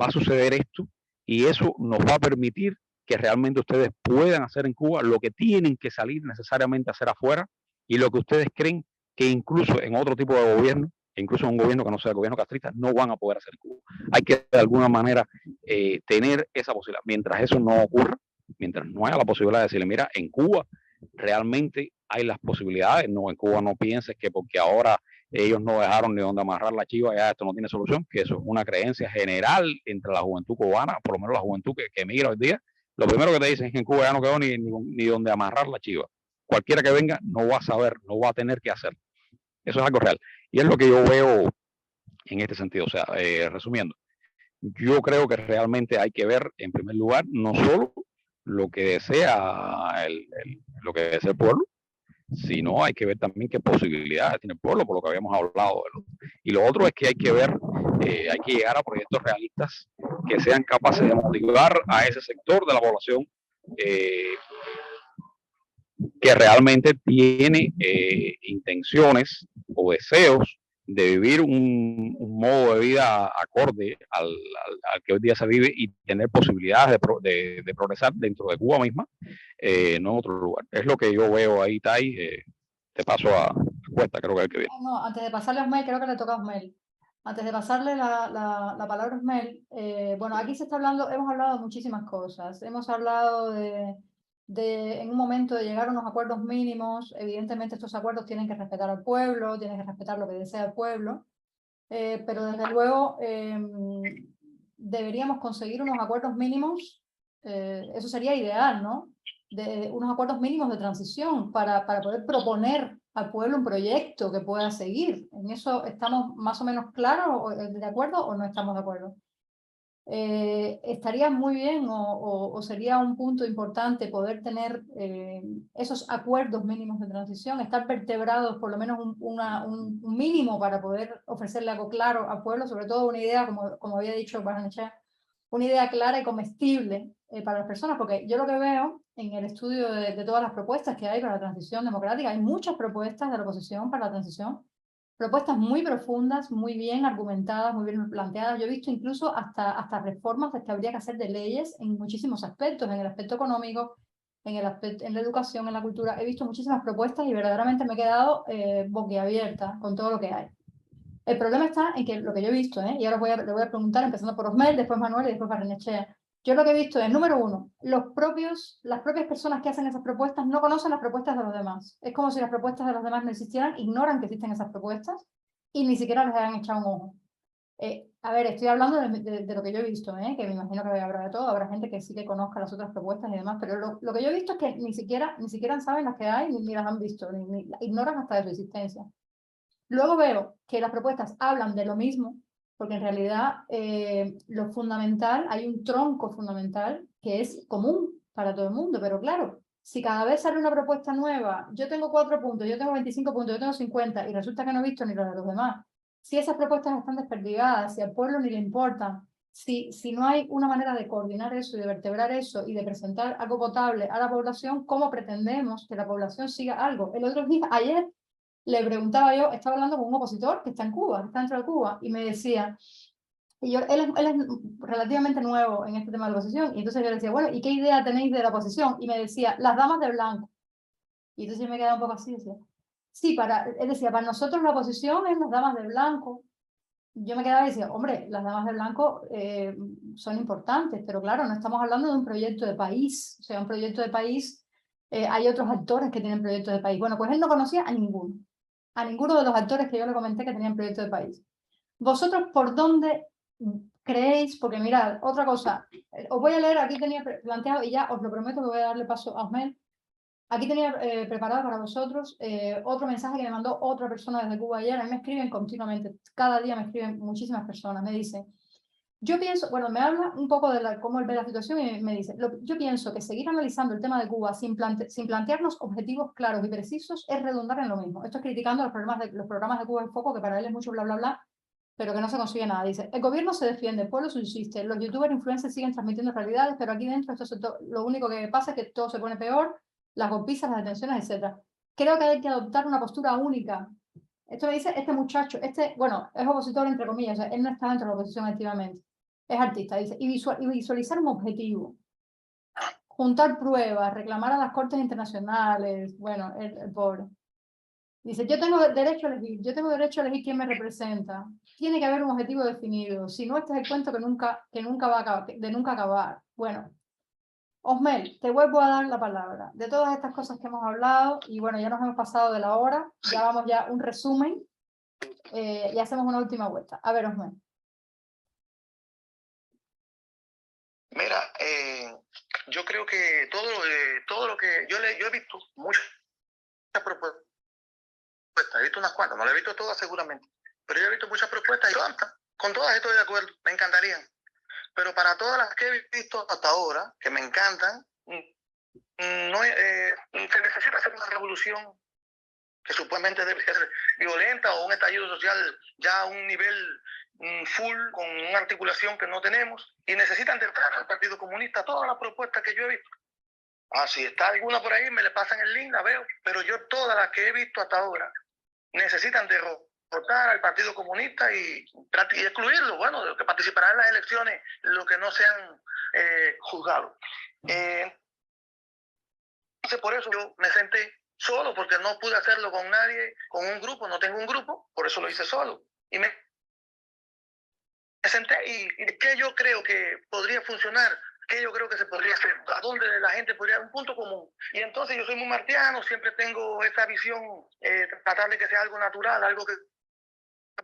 a suceder esto y eso nos va a permitir que realmente ustedes puedan hacer en Cuba lo que tienen que salir necesariamente a hacer afuera y lo que ustedes creen que incluso en otro tipo de gobierno, incluso en un gobierno que no sea el gobierno castrista, no van a poder hacer en Cuba. Hay que de alguna manera tener esa posibilidad. Mientras eso no ocurra, mientras no haya la posibilidad de decirle, mira, en Cuba realmente hay las posibilidades, no, en Cuba no pienses que porque ahora ellos no dejaron ni donde amarrar la chiva, ya esto no tiene solución, que eso es una creencia general entre la juventud cubana, por lo menos la juventud que emigra hoy día. Lo primero que te dicen es que en Cuba ya no quedó ni donde amarrar la chiva. Cualquiera que venga no va a saber, no va a tener que hacer. Eso es algo real. Y es lo que yo veo en este sentido. O sea, resumiendo, yo creo que realmente hay que ver, en primer lugar, no solo lo que desea lo que desea el pueblo, sino hay que ver también qué posibilidades tiene el pueblo, por lo que habíamos hablado. Y lo otro es que hay que ver, hay que llegar a proyectos realistas que sean capaces de motivar a ese sector de la población que realmente tiene intenciones o deseos de vivir un modo de vida acorde al que hoy día se vive y tener posibilidades de progresar dentro de Cuba misma, no en otro lugar. Es lo que yo veo ahí, Tai. Te paso a Cuesta, creo que es el que viene. No, antes de pasarle a Osmel, creo que le toca a Osmel. Antes de pasarle la palabra a Osmel, bueno, aquí hemos hablado de muchísimas cosas. Hemos hablado en un momento de llegar a unos acuerdos mínimos. Evidentemente estos acuerdos tienen que respetar al pueblo, tienen que respetar lo que desea el pueblo, pero desde luego deberíamos conseguir unos acuerdos mínimos, eso sería ideal, ¿no? De unos acuerdos mínimos de transición para poder proponer al pueblo un proyecto que pueda seguir. ¿En eso estamos más o menos claros, de acuerdo, o no estamos de acuerdo? estaría muy bien o sería un punto importante poder tener esos acuerdos mínimos de transición, estar vertebrados por lo menos un mínimo para poder ofrecerle algo claro al pueblo, sobre todo una idea, como había dicho Barrenechea, una idea clara y comestible para las personas, porque yo lo que veo en el estudio de todas las propuestas que hay para la transición democrática, hay muchas propuestas de la oposición para la transición, propuestas muy profundas, muy bien argumentadas, muy bien planteadas. Yo he visto incluso hasta reformas que habría que hacer de leyes en muchísimos aspectos, en el aspecto económico, en la educación, en la cultura. He visto muchísimas propuestas y verdaderamente me he quedado boquiabierta con todo lo que hay. El problema está en que lo que yo he visto, y ahora le voy a preguntar, empezando por Osmel, después Manuel y después Barrenechea. Yo lo que he visto es, número uno, las propias personas que hacen esas propuestas no conocen las propuestas de los demás. Es como si las propuestas de los demás no existieran, ignoran que existen esas propuestas y ni siquiera les han echado un ojo. A ver, estoy hablando de lo que yo he visto, que me imagino que habrá de todo, habrá gente que sí que conozca las otras propuestas y demás, pero lo que yo he visto es que ni siquiera saben las que hay, ni las han visto, ni ignoran hasta de su existencia. Luego veo que las propuestas hablan de lo mismo, porque en realidad lo fundamental, hay un tronco fundamental que es común para todo el mundo, pero claro, si cada vez sale una propuesta nueva, yo tengo 4 puntos, yo tengo 25 puntos, yo tengo 50 y resulta que no he visto ni lo de los demás, si esas propuestas están desperdigadas, si al pueblo ni le importan, si no hay una manera de coordinar eso y de vertebrar eso y de presentar algo potable a la población, ¿cómo pretendemos que la población siga algo? El otro día, ayer, le preguntaba yo, estaba hablando con un opositor que está en Cuba, está dentro de Cuba, y me decía, él es relativamente nuevo en este tema de la oposición, y entonces yo le decía, bueno, ¿y qué idea tenéis de la oposición? Y me decía, las damas de blanco. Y entonces yo me quedaba un poco así, decía, sí, él decía, para nosotros la oposición es las damas de blanco. Yo me quedaba y decía, hombre, las damas de blanco son importantes, pero claro, no estamos hablando de un proyecto de país, o sea, un proyecto de país, hay otros actores que tienen proyectos de país. Bueno, pues él no conocía a ninguno de los actores que yo le comenté que tenían proyectos de país. ¿Vosotros por dónde creéis? Porque mirad, otra cosa, os voy a leer, aquí tenía planteado, y ya os lo prometo que voy a darle paso a Osmel. Aquí tenía preparado para vosotros otro mensaje que me mandó otra persona desde Cuba ayer. A mí me escriben continuamente, cada día me escriben muchísimas personas, me dicen, yo pienso, bueno, me habla un poco de cómo él ve la situación y me dice, yo pienso que seguir analizando el tema de Cuba sin plantearnos objetivos claros y precisos es redundar en lo mismo. Esto es criticando los programas de Cuba en Foco, que para él es mucho bla, bla, bla, pero que no se consigue nada. Dice, el gobierno se defiende, el pueblo subsiste, los youtubers influencers siguen transmitiendo realidades, pero aquí dentro lo único que pasa es que todo se pone peor, las golpizas, las detenciones, etc. Creo que hay que adoptar una postura única. Esto me dice este muchacho, bueno, es opositor entre comillas, o sea, él no está dentro de la oposición activamente, es artista, dice, y visualizar un objetivo, juntar pruebas, reclamar a las cortes internacionales, bueno, el pobre. Dice, yo tengo derecho a elegir quién me representa. Tiene que haber un objetivo definido. Si no, este es el cuento que nunca va a acabar, de nunca acabar. Bueno, Osmel, te vuelvo a dar la palabra. De todas estas cosas que hemos hablado, y bueno, ya nos hemos pasado de la hora, ya vamos ya un resumen, y hacemos una última vuelta. A ver, Osmel. Mira, yo creo que todo lo que yo he visto muchas propuestas, he visto unas cuantas, no las he visto todas seguramente, pero yo he visto muchas propuestas y con todas estoy de acuerdo, me encantarían. Pero para todas las que he visto hasta ahora, que me encantan, se necesita hacer una revolución que supuestamente debe ser violenta o un estallido social ya a un nivel full, con una articulación que no tenemos, y necesitan entrar al Partido Comunista todas las propuestas que yo he visto. Si está alguna por ahí, me le pasan el link, la veo, pero yo todas las que he visto hasta ahora necesitan derrotar al Partido Comunista y excluirlo, bueno, que participarán en las elecciones los que no sean juzgados. Entonces por eso yo me senté solo, porque no pude hacerlo con nadie, con un grupo, no tengo un grupo, por eso lo hice solo. Y me senté y qué yo creo que podría funcionar, qué yo creo que se podría hacer, a dónde la gente podría dar un punto común. Y entonces yo soy muy martiano, siempre tengo esa visión, tratar de que sea algo natural, algo que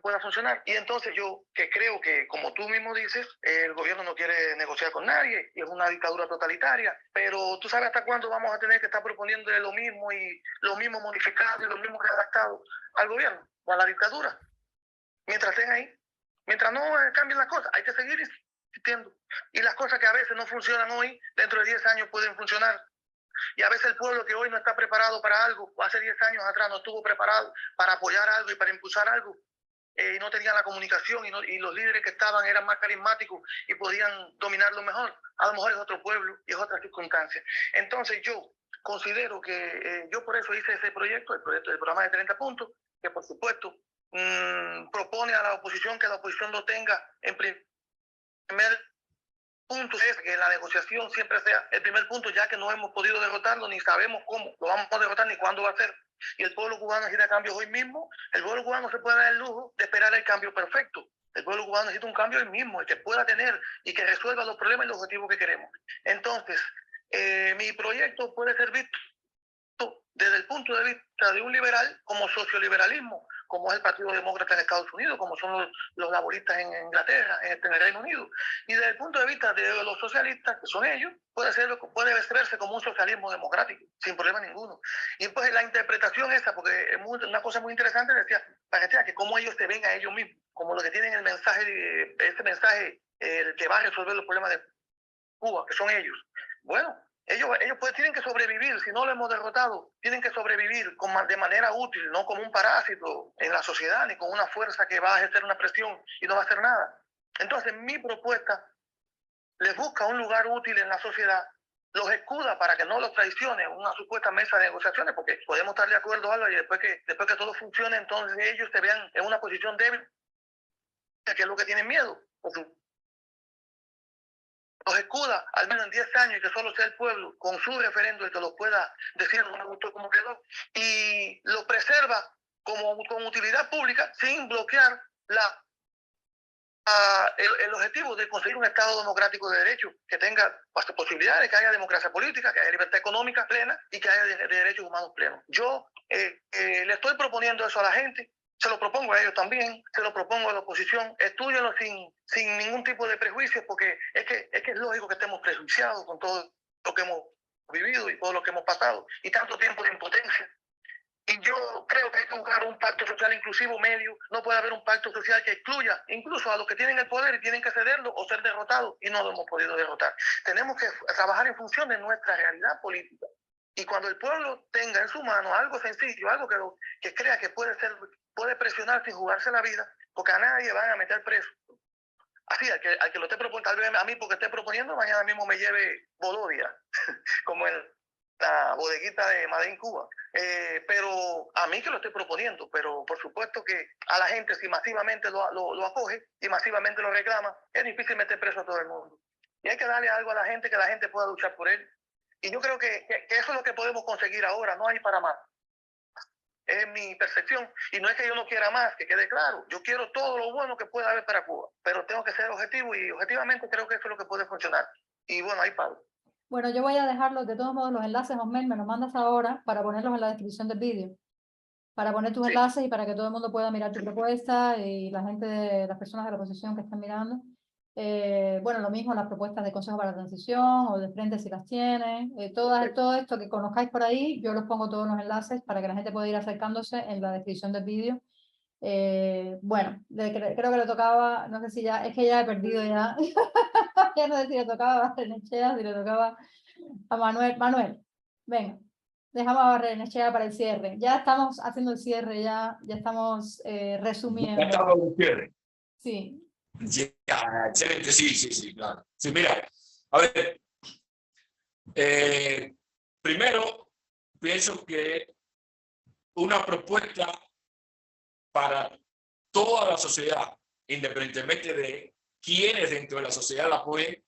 pueda funcionar. Y entonces yo que creo que, como tú mismo dices, el gobierno no quiere negociar con nadie y es una dictadura totalitaria, pero tú sabes hasta cuándo vamos a tener que estar proponiendo lo mismo y lo mismo modificado y lo mismo redactado al gobierno o a la dictadura. Mientras estén ahí, mientras no cambien las cosas, hay que seguir existiendo. Y las cosas que a veces no funcionan hoy, dentro de 10 años pueden funcionar. Y a veces el pueblo que hoy no está preparado para algo, o hace 10 años atrás no estuvo preparado para apoyar algo y para impulsar algo, y no tenían la comunicación y los líderes que estaban eran más carismáticos y podían dominarlo mejor. A lo mejor es otro pueblo y es otra circunstancia. Entonces yo considero que yo por eso hice ese proyecto, el programa de 30 puntos, que por supuesto propone a la oposición que la oposición lo tenga en primer punto, es que la negociación siempre sea el primer punto, ya que no hemos podido derrotarlo, ni sabemos cómo lo vamos a derrotar, ni cuándo va a ser. Y el pueblo cubano necesita cambios hoy mismo. El pueblo cubano se puede dar el lujo de esperar el cambio perfecto. El pueblo cubano necesita un cambio hoy mismo, el que pueda tener y que resuelva los problemas y los objetivos que queremos. Entonces, mi proyecto puede ser visto desde el punto de vista de un liberal como socioliberalismo, como es el Partido Demócrata en Estados Unidos, como son los laboristas en Inglaterra, en el Reino Unido. Y desde el punto de vista de los socialistas, que son ellos, puede verse como un socialismo democrático, sin problema ninguno. Y pues la interpretación esa, porque es una cosa muy interesante, decía, parecía que cómo ellos se ven a ellos mismos, como los que tienen el mensaje, ese mensaje que va a resolver los problemas de Cuba, que son ellos. Bueno, ellos pues tienen que sobrevivir. Si no lo hemos derrotado, tienen que sobrevivir de manera útil, no como un parásito en la sociedad, ni con una fuerza que va a ejercer una presión y no va a hacer nada. Entonces, mi propuesta les busca un lugar útil en la sociedad, los escuda para que no los traicione una supuesta mesa de negociaciones, porque podemos estar de acuerdo algo y después que todo funcione, entonces ellos se vean en una posición débil, que es lo que tienen miedo. Los escuda al menos en 10 años y que solo sea el pueblo con su referendo y que lo pueda decir no me gustó como quedó, y lo preserva con utilidad pública sin bloquear el objetivo de conseguir un Estado democrático de derecho que tenga posibilidades de que haya democracia política, que haya libertad económica plena y que haya derechos humanos plenos. Yo le estoy proponiendo eso a la gente. Se lo propongo a ellos también, se lo propongo a la oposición. Estúdienlo sin ningún tipo de prejuicio, porque es que es lógico que estemos prejuiciados con todo lo que hemos vivido y todo lo que hemos pasado, y tanto tiempo de impotencia. Y yo creo que hay que buscar un pacto social inclusivo medio. No puede haber un pacto social que excluya incluso a los que tienen el poder y tienen que cederlo o ser derrotados, y no lo hemos podido derrotar. Tenemos que trabajar en función de nuestra realidad política. Y cuando el pueblo tenga en su mano algo sencillo, algo que crea que puede presionar sin jugarse la vida, porque a nadie van a meter preso. Así, al que lo esté proponiendo, tal vez a mí porque esté proponiendo, mañana mismo me lleve Bolodia, como la bodeguita de Madrid, Cuba. Pero a mí que lo estoy proponiendo, pero por supuesto que a la gente, si masivamente lo acoge y masivamente lo reclama, es difícil meter preso a todo el mundo. Y hay que darle algo a la gente, que la gente pueda luchar por él. Y yo creo que eso es lo que podemos conseguir ahora, no hay para más. Es mi percepción, y no es que yo no quiera más, que quede claro. Yo quiero todo lo bueno que pueda haber para Cuba, pero tengo que ser objetivo, y objetivamente creo que eso es lo que puede funcionar. Y bueno, ahí paro. Bueno, yo voy a dejarlos, de todos modos, los enlaces, Osmel, me los mandas ahora para ponerlos en la descripción del vídeo. Para poner tus enlaces y para que todo el mundo pueda mirar tu propuesta, y las personas de la oposición que están mirando. Bueno, lo mismo las propuestas de Consejo para la Transición o de Frente si las tienen. Todo esto que conozcáis por ahí, yo los pongo todos los enlaces para que la gente pueda ir acercándose en la descripción del vídeo. Bueno, creo que le tocaba, no sé si ya, es que ya he perdido ya. Ya no sé si le tocaba a Barrenechea, si le tocaba a Manuel. Manuel, venga, dejamos a Barrenechea para el cierre. Ya estamos haciendo el cierre, ya estamos resumiendo. Ya estamos en el cierre. Sí. Ya, excelente, sí, claro. Sí, mira, a ver, primero pienso que una propuesta para toda la sociedad, independientemente de quiénes dentro de la sociedad la apoyen,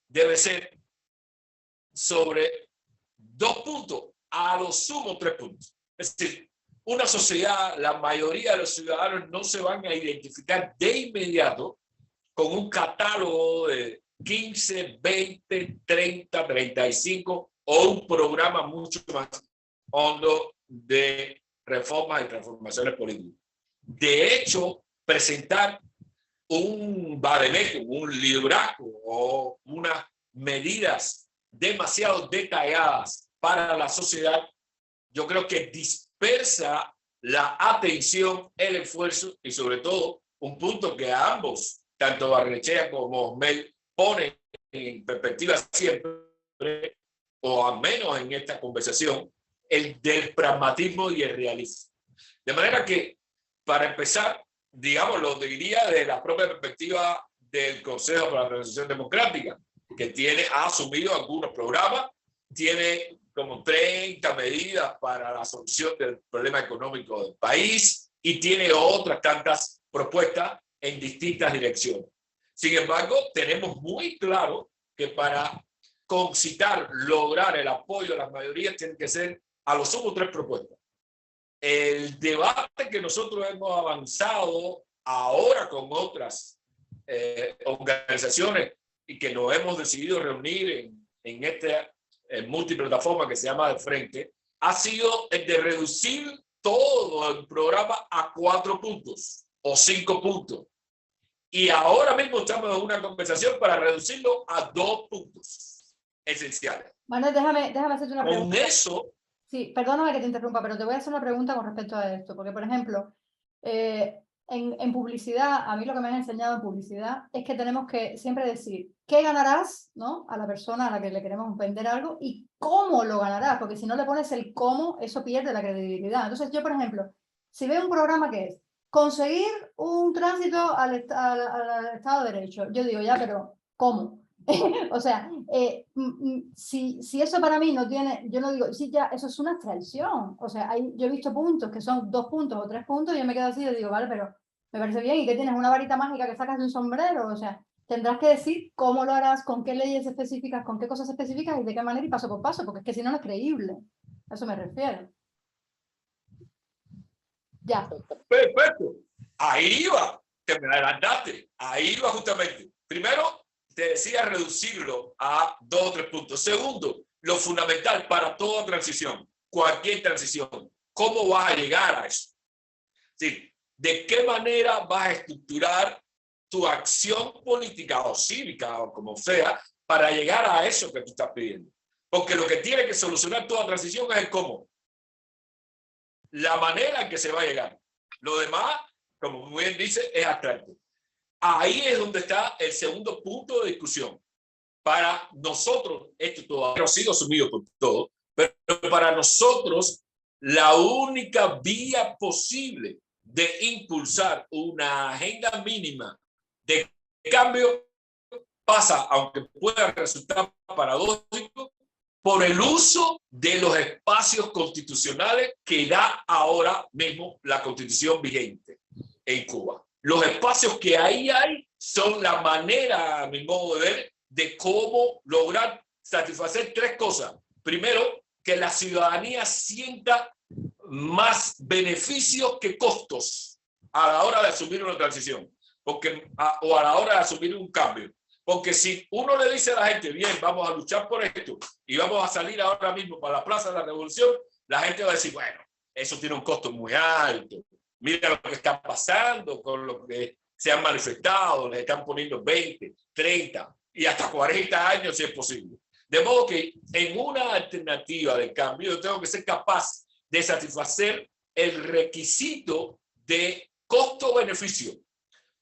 debe ser sobre 2 puntos, a lo sumo 3 puntos. Es decir, una sociedad, la mayoría de los ciudadanos no se van a identificar de inmediato con un catálogo de 15, 20, 30, 35 o un programa mucho más hondo de reformas y transformaciones políticas. De hecho, presentar un vademecum, un liderazgo o unas medidas demasiado detalladas para la sociedad, yo creo que dispersa la atención, el esfuerzo y sobre todo un punto que a ambos, tanto Barrenechea como Osmel, pone en perspectiva siempre, o al menos en esta conversación, el del pragmatismo y el realismo. De manera que, para empezar, digamos, lo diría de la propia perspectiva del Consejo para la Transición Democrática, que ha asumido algunos programas, tiene como 30 medidas para la solución del problema económico del país y tiene otras tantas propuestas en distintas direcciones. Sin embargo, tenemos muy claro que para concitar, lograr el apoyo de las mayorías, tienen que ser a lo sumo 3 propuestas. El debate que nosotros hemos avanzado ahora con otras organizaciones y que nos hemos decidido reunir en esta multiplataforma que se llama De Frente, ha sido el de reducir todo el programa a 4 puntos o 5 puntos. Y ahora mismo estamos en una conversación para reducirlo a 2 puntos esenciales. Manuel, déjame hacerte una pregunta. Con eso... Sí, perdóname que te interrumpa, pero te voy a hacer una pregunta con respecto a esto. Porque, por ejemplo, en publicidad, a mí lo que me han enseñado en publicidad es que tenemos que siempre decir qué ganarás, ¿no?, a la persona a la que le queremos vender algo y cómo lo ganarás, porque si no le pones el cómo, eso pierde la credibilidad. Entonces yo, por ejemplo, si veo un programa que es conseguir un tránsito al Estado de Derecho, yo digo, ya, pero ¿cómo? O sea, si eso para mí no tiene, yo no digo, sí, ya, eso es una abstracción. O sea, yo he visto puntos que son 2 puntos o 3 puntos y yo me quedo así y digo, vale, pero me parece bien. ¿Y qué tienes? ¿Una varita mágica que sacas de un sombrero? O sea, tendrás que decir cómo lo harás, con qué leyes específicas, con qué cosas específicas y de qué manera y paso por paso, porque es que si no, no es creíble. A eso me refiero. Ya. Perfecto. Ahí va, que me adelantaste. Ahí va justamente. Primero, te decía reducirlo a 2 o 3 puntos. Segundo, lo fundamental para toda transición, cualquier transición, ¿cómo vas a llegar a eso? Sí, ¿de qué manera vas a estructurar tu acción política o cívica o como sea para llegar a eso que tú estás pidiendo? Porque lo que tiene que solucionar toda transición es el cómo. La manera en que se va a llegar. Lo demás, como muy bien dice, es abstracto. Ahí es donde está el segundo punto de discusión. Para nosotros, esto todavía no ha sido asumido por todos, pero para nosotros, la única vía posible de impulsar una agenda mínima de cambio pasa, aunque pueda resultar paradójico, por el uso de los espacios constitucionales que da ahora mismo la constitución vigente en Cuba. Los espacios que ahí hay son la manera, a mi modo de ver, de cómo lograr satisfacer 3 cosas. Primero, que la ciudadanía sienta más beneficios que costos a la hora de asumir una transición o a la hora de asumir un cambio. Porque si uno le dice a la gente, bien, vamos a luchar por esto y vamos a salir ahora mismo para la Plaza de la Revolución, la gente va a decir, bueno, eso tiene un costo muy alto. Mira lo que está pasando con lo que se han manifestado, les están poniendo 20, 30 y hasta 40 años si es posible. De modo que en una alternativa de cambio yo tengo que ser capaz de satisfacer el requisito de costo-beneficio.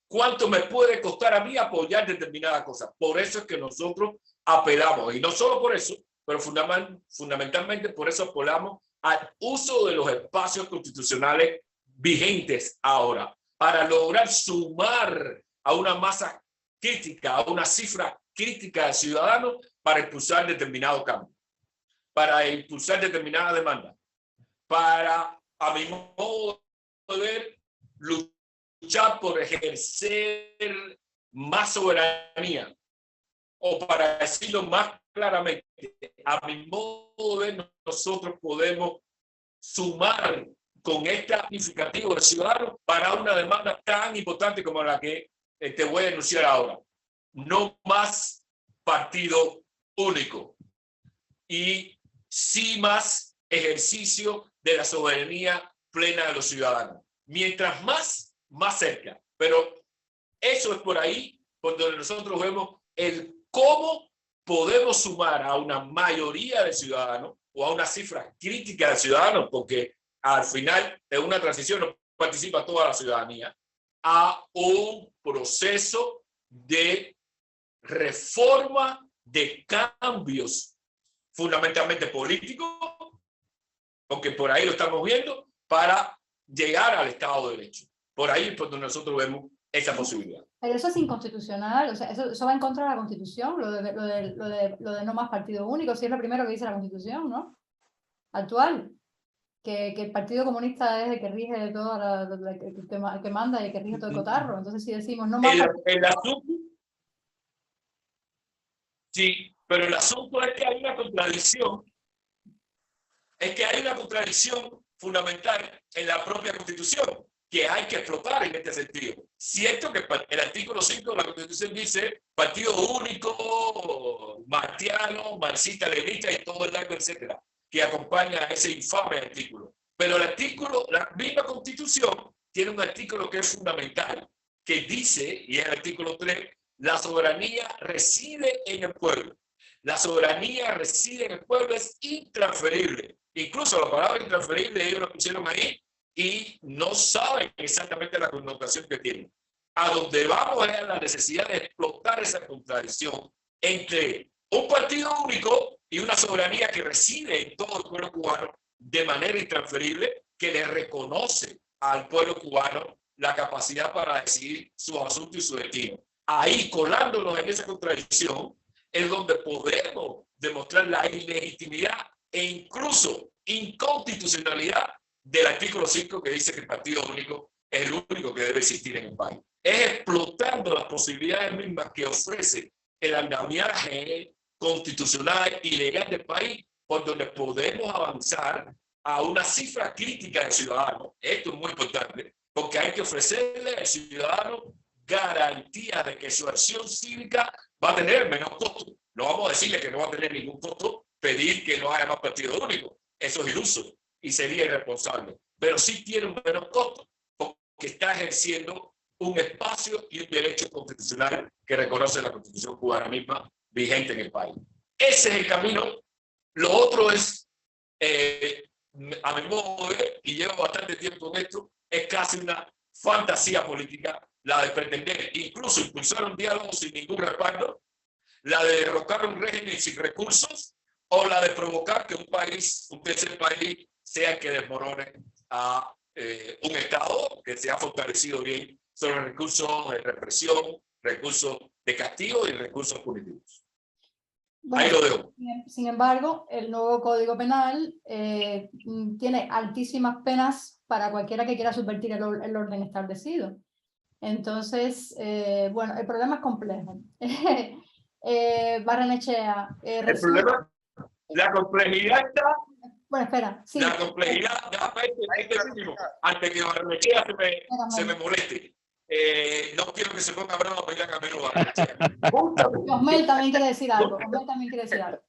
¿Cuánto me puede costar a mí apoyar determinada cosa? Por eso es que nosotros apelamos, y no solo por eso, pero fundamentalmente por eso apelamos al uso de los espacios constitucionales vigentes ahora, para lograr sumar a una masa crítica, a una cifra crítica de ciudadanos para impulsar determinado cambio, para impulsar determinada demanda, para, a mi modo de ver, luchar por ejercer más soberanía, o para decirlo más claramente, a mi modo de ver, nosotros podemos sumar con este significativo de ciudadanos para una demanda tan importante como la que te voy a anunciar ahora. No más partido único y sí más ejercicio de la soberanía plena de los ciudadanos. Mientras más cerca. Pero eso es por ahí, por donde nosotros vemos el cómo podemos sumar a una mayoría de ciudadanos o a una cifra crítica de ciudadanos, porque al final de una transición no participa toda la ciudadanía, a un proceso de reforma de cambios fundamentalmente políticos, porque por ahí lo estamos viendo, para llegar al Estado de Derecho. Por ahí es por donde nosotros vemos esa posibilidad. Pero eso es inconstitucional, o sea, eso va en contra de la Constitución, lo de no más partido único, si es lo primero que dice la Constitución, ¿no? Actual. Que el Partido Comunista es el que rige todo, el que manda y el que rige todo el cotarro. Entonces, si decimos no más El asunto, sí, pero el asunto es que hay una contradicción. Es que hay una contradicción fundamental en la propia Constitución que hay que explotar en este sentido. Cierto que el artículo 5 de la Constitución dice partido único, martiano, marxista, leninista y todo el largo, etcétera, que acompaña a ese infame artículo. Pero el artículo, la misma Constitución tiene un artículo que es fundamental, que dice, y es el artículo 3, la soberanía reside en el pueblo. La soberanía reside en el pueblo, es intransferible. Incluso la palabra intransferible ellos lo pusieron ahí y no saben exactamente la connotación que tiene. A donde vamos es a la necesidad de explotar esa contradicción entre un partido único y una soberanía que reside en todo el pueblo cubano de manera intransferible, que le reconoce al pueblo cubano la capacidad para decidir su asunto y su destino. Ahí, colándonos en esa contradicción, es donde podemos demostrar la ilegitimidad e incluso inconstitucionalidad del artículo 5 que dice que el partido único es el único que debe existir en el país. Es explotando las posibilidades mismas que ofrece el andamiaje constitucional y legal del país por donde podemos avanzar a una cifra crítica de ciudadanos. Esto es muy importante porque hay que ofrecerle al ciudadano garantía de que su acción cívica va a tener menos costo. No vamos a decirle que no va a tener ningún costo pedir que no haya más partido único. Eso es iluso y sería irresponsable. Pero sí tiene un menos costo porque está ejerciendo un espacio y un derecho constitucional que reconoce la Constitución cubana misma vigente en el país. Ese es el camino. Lo otro es, a mi modo de ver, y llevo bastante tiempo en esto, es casi una fantasía política la de pretender incluso impulsar un diálogo sin ningún respaldo, la de derrocar un régimen sin recursos o la de provocar que un país, un tercer país, sea el que desmorone a un Estado que se ha fortalecido bien sobre recursos de represión, recursos de castigo y recursos punitivos. Bueno, ahí lo dejo. Sin embargo, el nuevo Código Penal tiene altísimas penas para cualquiera que quiera subvertir el orden establecido. Entonces, bueno, el problema es complejo. Barrenechea. El problema, la complejidad está. Bueno, espera. Sí. La complejidad, antes que Barrenechea se me moleste. No quiero que se ponga bravo para ir a camino Barrenechea. Osmel también quiere decir algo. Osmel también quiere decir algo.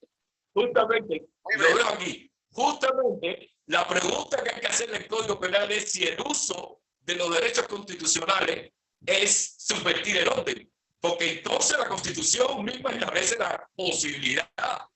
Justamente, lo veo aquí. Justamente, la pregunta que hay que hacer en el Código Penal es si el uso de los derechos constitucionales es subvertir el orden, porque entonces la Constitución misma establece la posibilidad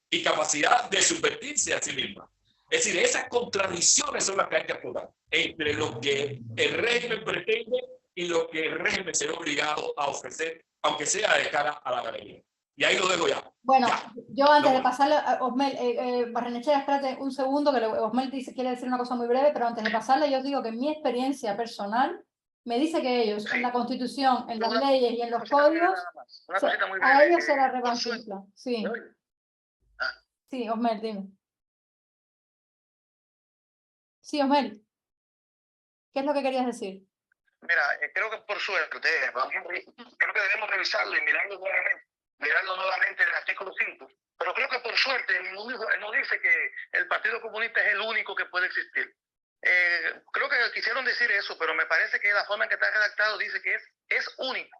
y capacidad de subvertirse a sí misma. Es decir, esas contradicciones son las que hay que explorar entre lo que el régimen pretende y lo que el régimen será obligado a ofrecer, aunque sea de cara a la galería. Y ahí lo dejo ya. Bueno, ya. Yo antes de pasarle a Osmel, Barrenechea, espérate un segundo, que Osmel quiere decir una cosa muy breve, pero antes de pasarle yo digo que mi experiencia personal me dice que ellos en la Constitución, en las leyes y en los códigos, a ellos se la reconquista. Sí. Sí, Osmel, dime. Sí, Osmel. ¿Qué es lo que querías decir? Mira, creo que por suerte, creo que debemos revisarlo y mirarlo nuevamente el artículo 5. Pero creo que por suerte no dice que el Partido Comunista es el único que puede existir. Creo que quisieron decir eso, pero me parece que la forma en que está redactado dice que es único.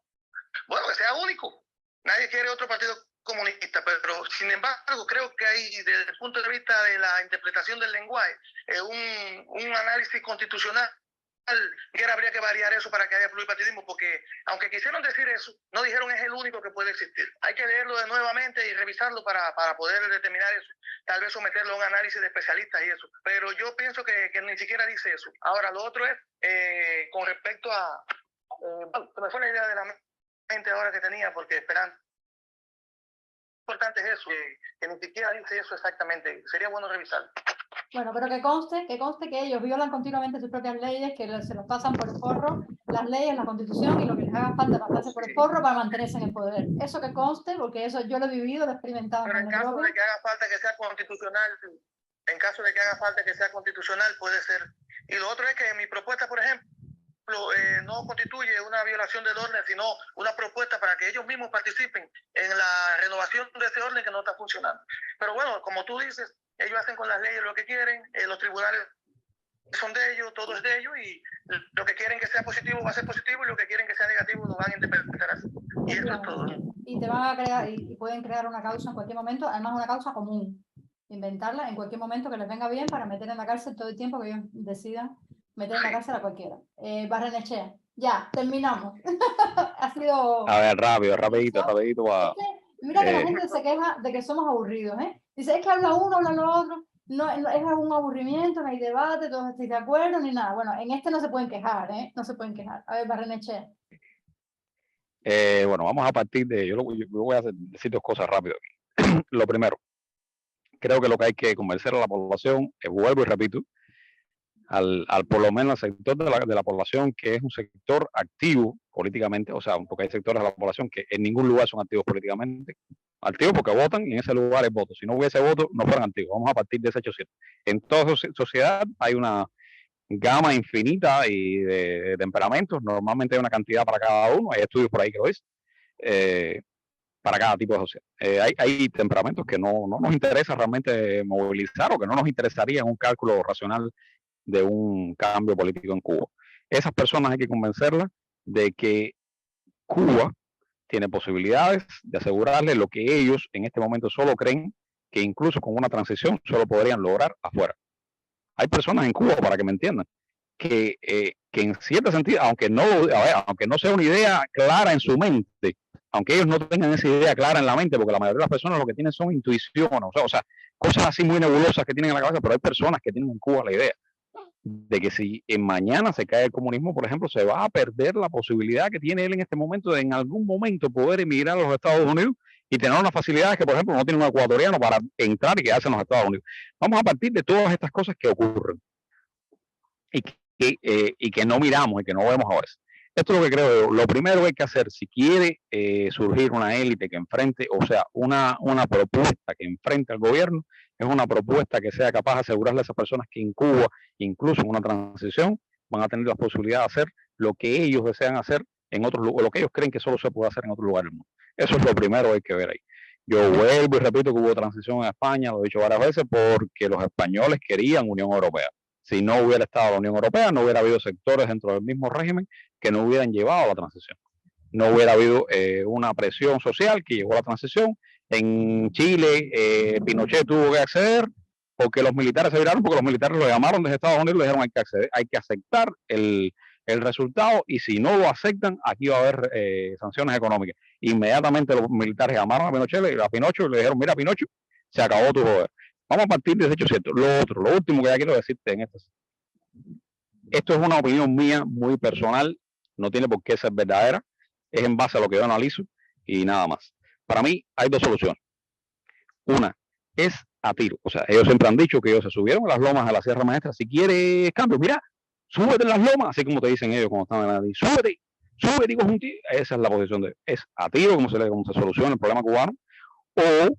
Bueno, que sea único. Nadie quiere otro partido comunista, pero sin embargo creo que hay, desde el punto de vista de la interpretación del lenguaje, un análisis constitucional que habría que variar eso para que haya pluripartidismo, porque aunque quisieron decir eso, no dijeron es el único que puede existir. Hay que leerlo de nuevamente y revisarlo para poder determinar eso. Tal vez someterlo a un análisis de especialistas y eso. Pero yo pienso que ni siquiera dice eso. Ahora, lo otro es, con respecto a... bueno, me fue la idea de la mente ahora que tenía, porque esperando importante es eso, que ni siquiera dice eso exactamente. Sería bueno revisar. Bueno, pero que conste que ellos violan continuamente sus propias leyes, que se los pasan por el forro, las leyes, la Constitución y lo que les haga falta pasarse por el forro para mantenerse en el poder. Eso que conste, porque eso yo lo he vivido, lo he experimentado. Pero en caso de que haga falta que sea constitucional, puede ser. Y lo otro es que mi propuesta, por ejemplo, no constituye una violación del orden, sino una propuesta para que ellos mismos participen en la renovación de ese orden que no está funcionando. Pero bueno, como tú dices, ellos hacen con las leyes lo que quieren, los tribunales son de ellos, todo es de ellos, y lo que quieren que sea positivo va a ser positivo y lo que quieren que sea negativo lo van a interpretar así. Y eso es todo. Y te van a crear, y pueden crear una causa en cualquier momento, además una causa común, inventarla en cualquier momento que les venga bien para meter en la cárcel todo el tiempo que ellos decidan meter en la cárcel a cualquiera. Barrenechea, ya, terminamos. Ha sido... A ver, rapidito. Mira que la gente se queja de que somos aburridos, ¿eh? Dice, es que habla uno, habla lo otro. No es un aburrimiento, no hay debate, todos estoy de acuerdo, ni nada. Bueno, en este no se pueden quejar, ¿eh? No se pueden quejar. A ver, Barrenechea. Bueno, vamos a partir de... Yo voy a decir dos cosas rápido aquí. Lo primero, creo que lo que hay que convencer a la población, vuelvo y repito, al por lo menos al sector de la población que es un sector activo políticamente, o sea, porque hay sectores de la población que en ningún lugar son activos políticamente, activos porque votan y en ese lugar hay voto. Si no hubiese voto, no fueran activos. Vamos a partir de ese hecho cierto. En toda sociedad hay una gama infinita y de temperamentos. Normalmente hay una cantidad para cada uno. Hay estudios por ahí que lo dicen. Para cada tipo de sociedad. Hay temperamentos que no nos interesa realmente movilizar o que no nos interesaría en un cálculo racional de un cambio político en Cuba. Esas personas hay que convencerlas de que Cuba tiene posibilidades de asegurarle lo que ellos en este momento solo creen que incluso con una transición solo podrían lograr afuera. Hay personas en Cuba, para que me entiendan, que en cierto sentido, aunque no sea una idea clara en su mente, aunque ellos no tengan esa idea clara en la mente, porque la mayoría de las personas lo que tienen son intuiciones, o sea, cosas así muy nebulosas que tienen en la cabeza, pero hay personas que tienen en Cuba la idea de que si mañana se cae el comunismo, por ejemplo, se va a perder la posibilidad que tiene él en este momento de en algún momento poder emigrar a los Estados Unidos y tener unas facilidades que, por ejemplo, no tiene un ecuatoriano para entrar y quedarse en los Estados Unidos. Vamos a partir de todas estas cosas que ocurren y que no miramos y que no vemos a veces. Esto es lo que creo yo. Lo primero que hay que hacer, si quiere surgir una élite que enfrente, o sea, una propuesta que enfrente al gobierno, es una propuesta que sea capaz de asegurarle a esas personas que en Cuba, incluso en una transición, van a tener la posibilidad de hacer lo que ellos desean hacer en otros lugares, lo que ellos creen que solo se puede hacer en otro lugar del mundo. Eso es lo primero que hay que ver ahí. Yo vuelvo y repito que hubo transición en España, lo he dicho varias veces, porque los españoles querían Unión Europea. Si no hubiera estado la Unión Europea, no hubiera habido sectores dentro del mismo régimen que no hubieran llevado a la transición. No hubiera habido una presión social que llevó a la transición. En Chile, Pinochet tuvo que acceder porque los militares se viraron, porque los militares lo llamaron desde Estados Unidos y le dijeron hay que acceder, hay que aceptar el resultado y si no lo aceptan, aquí va a haber sanciones económicas. Inmediatamente los militares llamaron a Pinochet y le dijeron, mira Pinochet, se acabó tu poder. Vamos a partir de ese hecho cierto. Lo último que ya quiero decirte en esto es una opinión mía muy personal, no tiene por qué ser verdadera, es en base a lo que yo analizo y nada más. Para mí hay dos soluciones. Una es a tiro, o sea, ellos siempre han dicho que ellos se subieron a las lomas de la Sierra Maestra. Si quieres cambio, mira, súbete en las lomas, así como te dicen ellos cuando están en la nariz, súbete, digo, esa es la posición de, es a tiro como se soluciona el problema cubano, o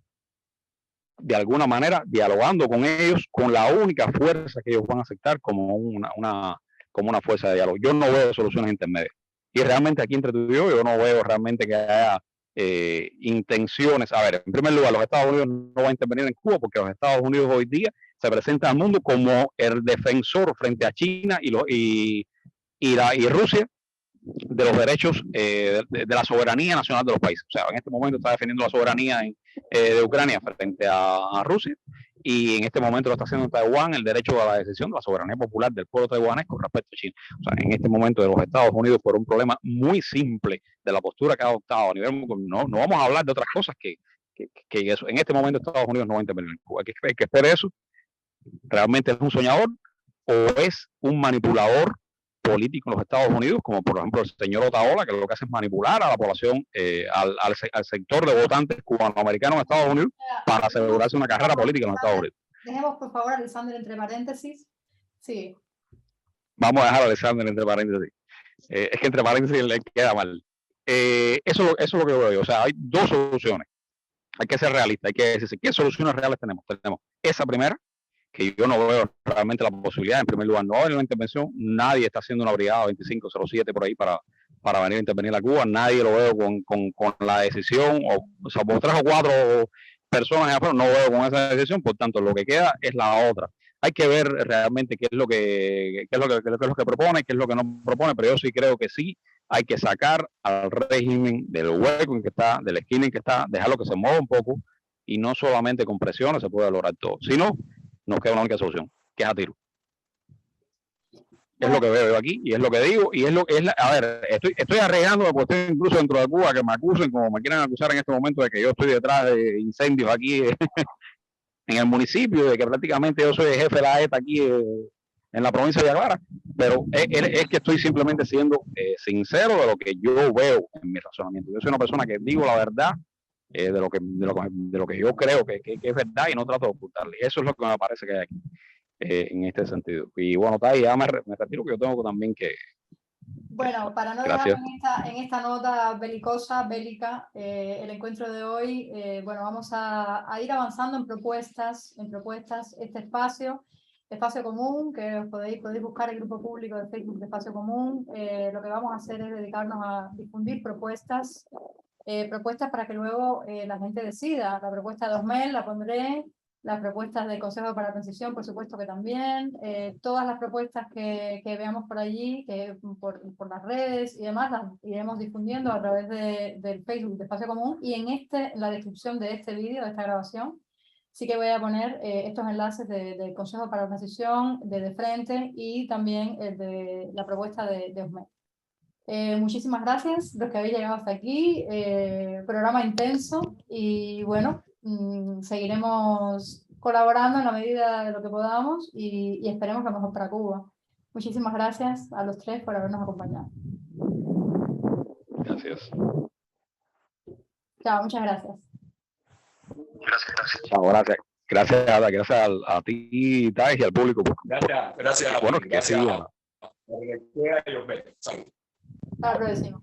de alguna manera dialogando con ellos con la única fuerza que ellos van a aceptar como una fuerza de diálogo. Yo no veo soluciones intermedias. Y realmente aquí entre tú y yo no veo realmente que haya intenciones. A ver, en primer lugar, los Estados Unidos no van a intervenir en Cuba porque los Estados Unidos hoy día se presentan al mundo como el defensor frente a China y Rusia de los derechos de la soberanía nacional de los países. O sea, en este momento está defendiendo la soberanía de Ucrania frente a Rusia y en este momento lo está haciendo en Taiwán el derecho a la decisión de la soberanía popular del pueblo taiwanés con respecto a China. O sea, en este momento de los Estados Unidos por un problema muy simple de la postura que ha adoptado a nivel, no vamos a hablar de otras cosas que eso. En este momento Estados Unidos no va a intervenir en Cuba. Hay que esperar eso. ¿Realmente es un soñador o es un manipulador político en los Estados Unidos, como por ejemplo el señor Otaola, que lo que hace es manipular a la población, al sector de votantes cubanoamericanos en Estados Unidos para asegurarse una carrera política en los Estados Unidos. Dejemos, por favor, a Alexander entre paréntesis. Sí. Vamos a dejar a Alexander entre paréntesis. Es que entre paréntesis le queda mal. Eso es lo que veo yo. O sea, hay dos soluciones. Hay que ser realista, hay que decir qué soluciones reales tenemos. Tenemos esa primera, que yo no veo realmente la posibilidad. En primer lugar, no hay una intervención. Nadie está haciendo una brigada 2507 por ahí para venir a intervenir a Cuba. Nadie lo veo con la decisión, o sea, por 3 o 4 personas, no veo con esa decisión. Por tanto, lo que queda es la otra. Hay que ver realmente qué es lo que propone, qué es lo que no propone, pero yo sí creo que sí hay que sacar al régimen del hueco en que está, de la esquina en que está, dejarlo que se mueva un poco, y no solamente con presiones se puede lograr todo. Si no, nos queda una única solución, que es a tiro. Es lo que veo yo aquí, y es lo que digo, y es lo que es a ver, estoy arriesgando, porque estoy incluso dentro de Cuba, que me acusen, como me quieran acusar en este momento, de que yo estoy detrás de incendios aquí en el municipio, de que prácticamente yo soy el jefe de la ETA aquí en la provincia de Villa Clara, pero es que estoy simplemente siendo sincero de lo que yo veo en mi razonamiento. Yo soy una persona que digo la verdad de lo que yo creo que es verdad, y no trato de ocultarle. Eso es lo que me parece que hay aquí en este sentido. Y bueno, Tai, ya me retiro, que yo tengo también que... Bueno, para no dejar en esta nota bélica, el encuentro de hoy, bueno, vamos a ir avanzando en propuestas, este espacio común, que podéis buscar el grupo público de Facebook de Espacio Común. Lo que vamos a hacer es dedicarnos a difundir propuestas para que luego la gente decida. La propuesta de Osmel la pondré, las propuestas del Consejo para la Transición, por supuesto que también, todas las propuestas que veamos por allí, que por las redes y demás, las iremos difundiendo a través del Facebook de Espacio Común, y en la descripción de este vídeo, de esta grabación, sí que voy a poner estos enlaces del Consejo para la Transición, de Frente, y también el de la propuesta de Osmel. Muchísimas gracias los que habéis llegado hasta aquí, programa intenso, y bueno, seguiremos colaborando en la medida de lo que podamos, y esperemos lo mejor para Cuba. Muchísimas gracias a los tres por habernos acompañado. Gracias. Chao, muchas gracias. Gracias. Chao, gracias. Gracias a ti, Tai, y al público. Gracias. Bueno, Gracias. Hasta la próxima.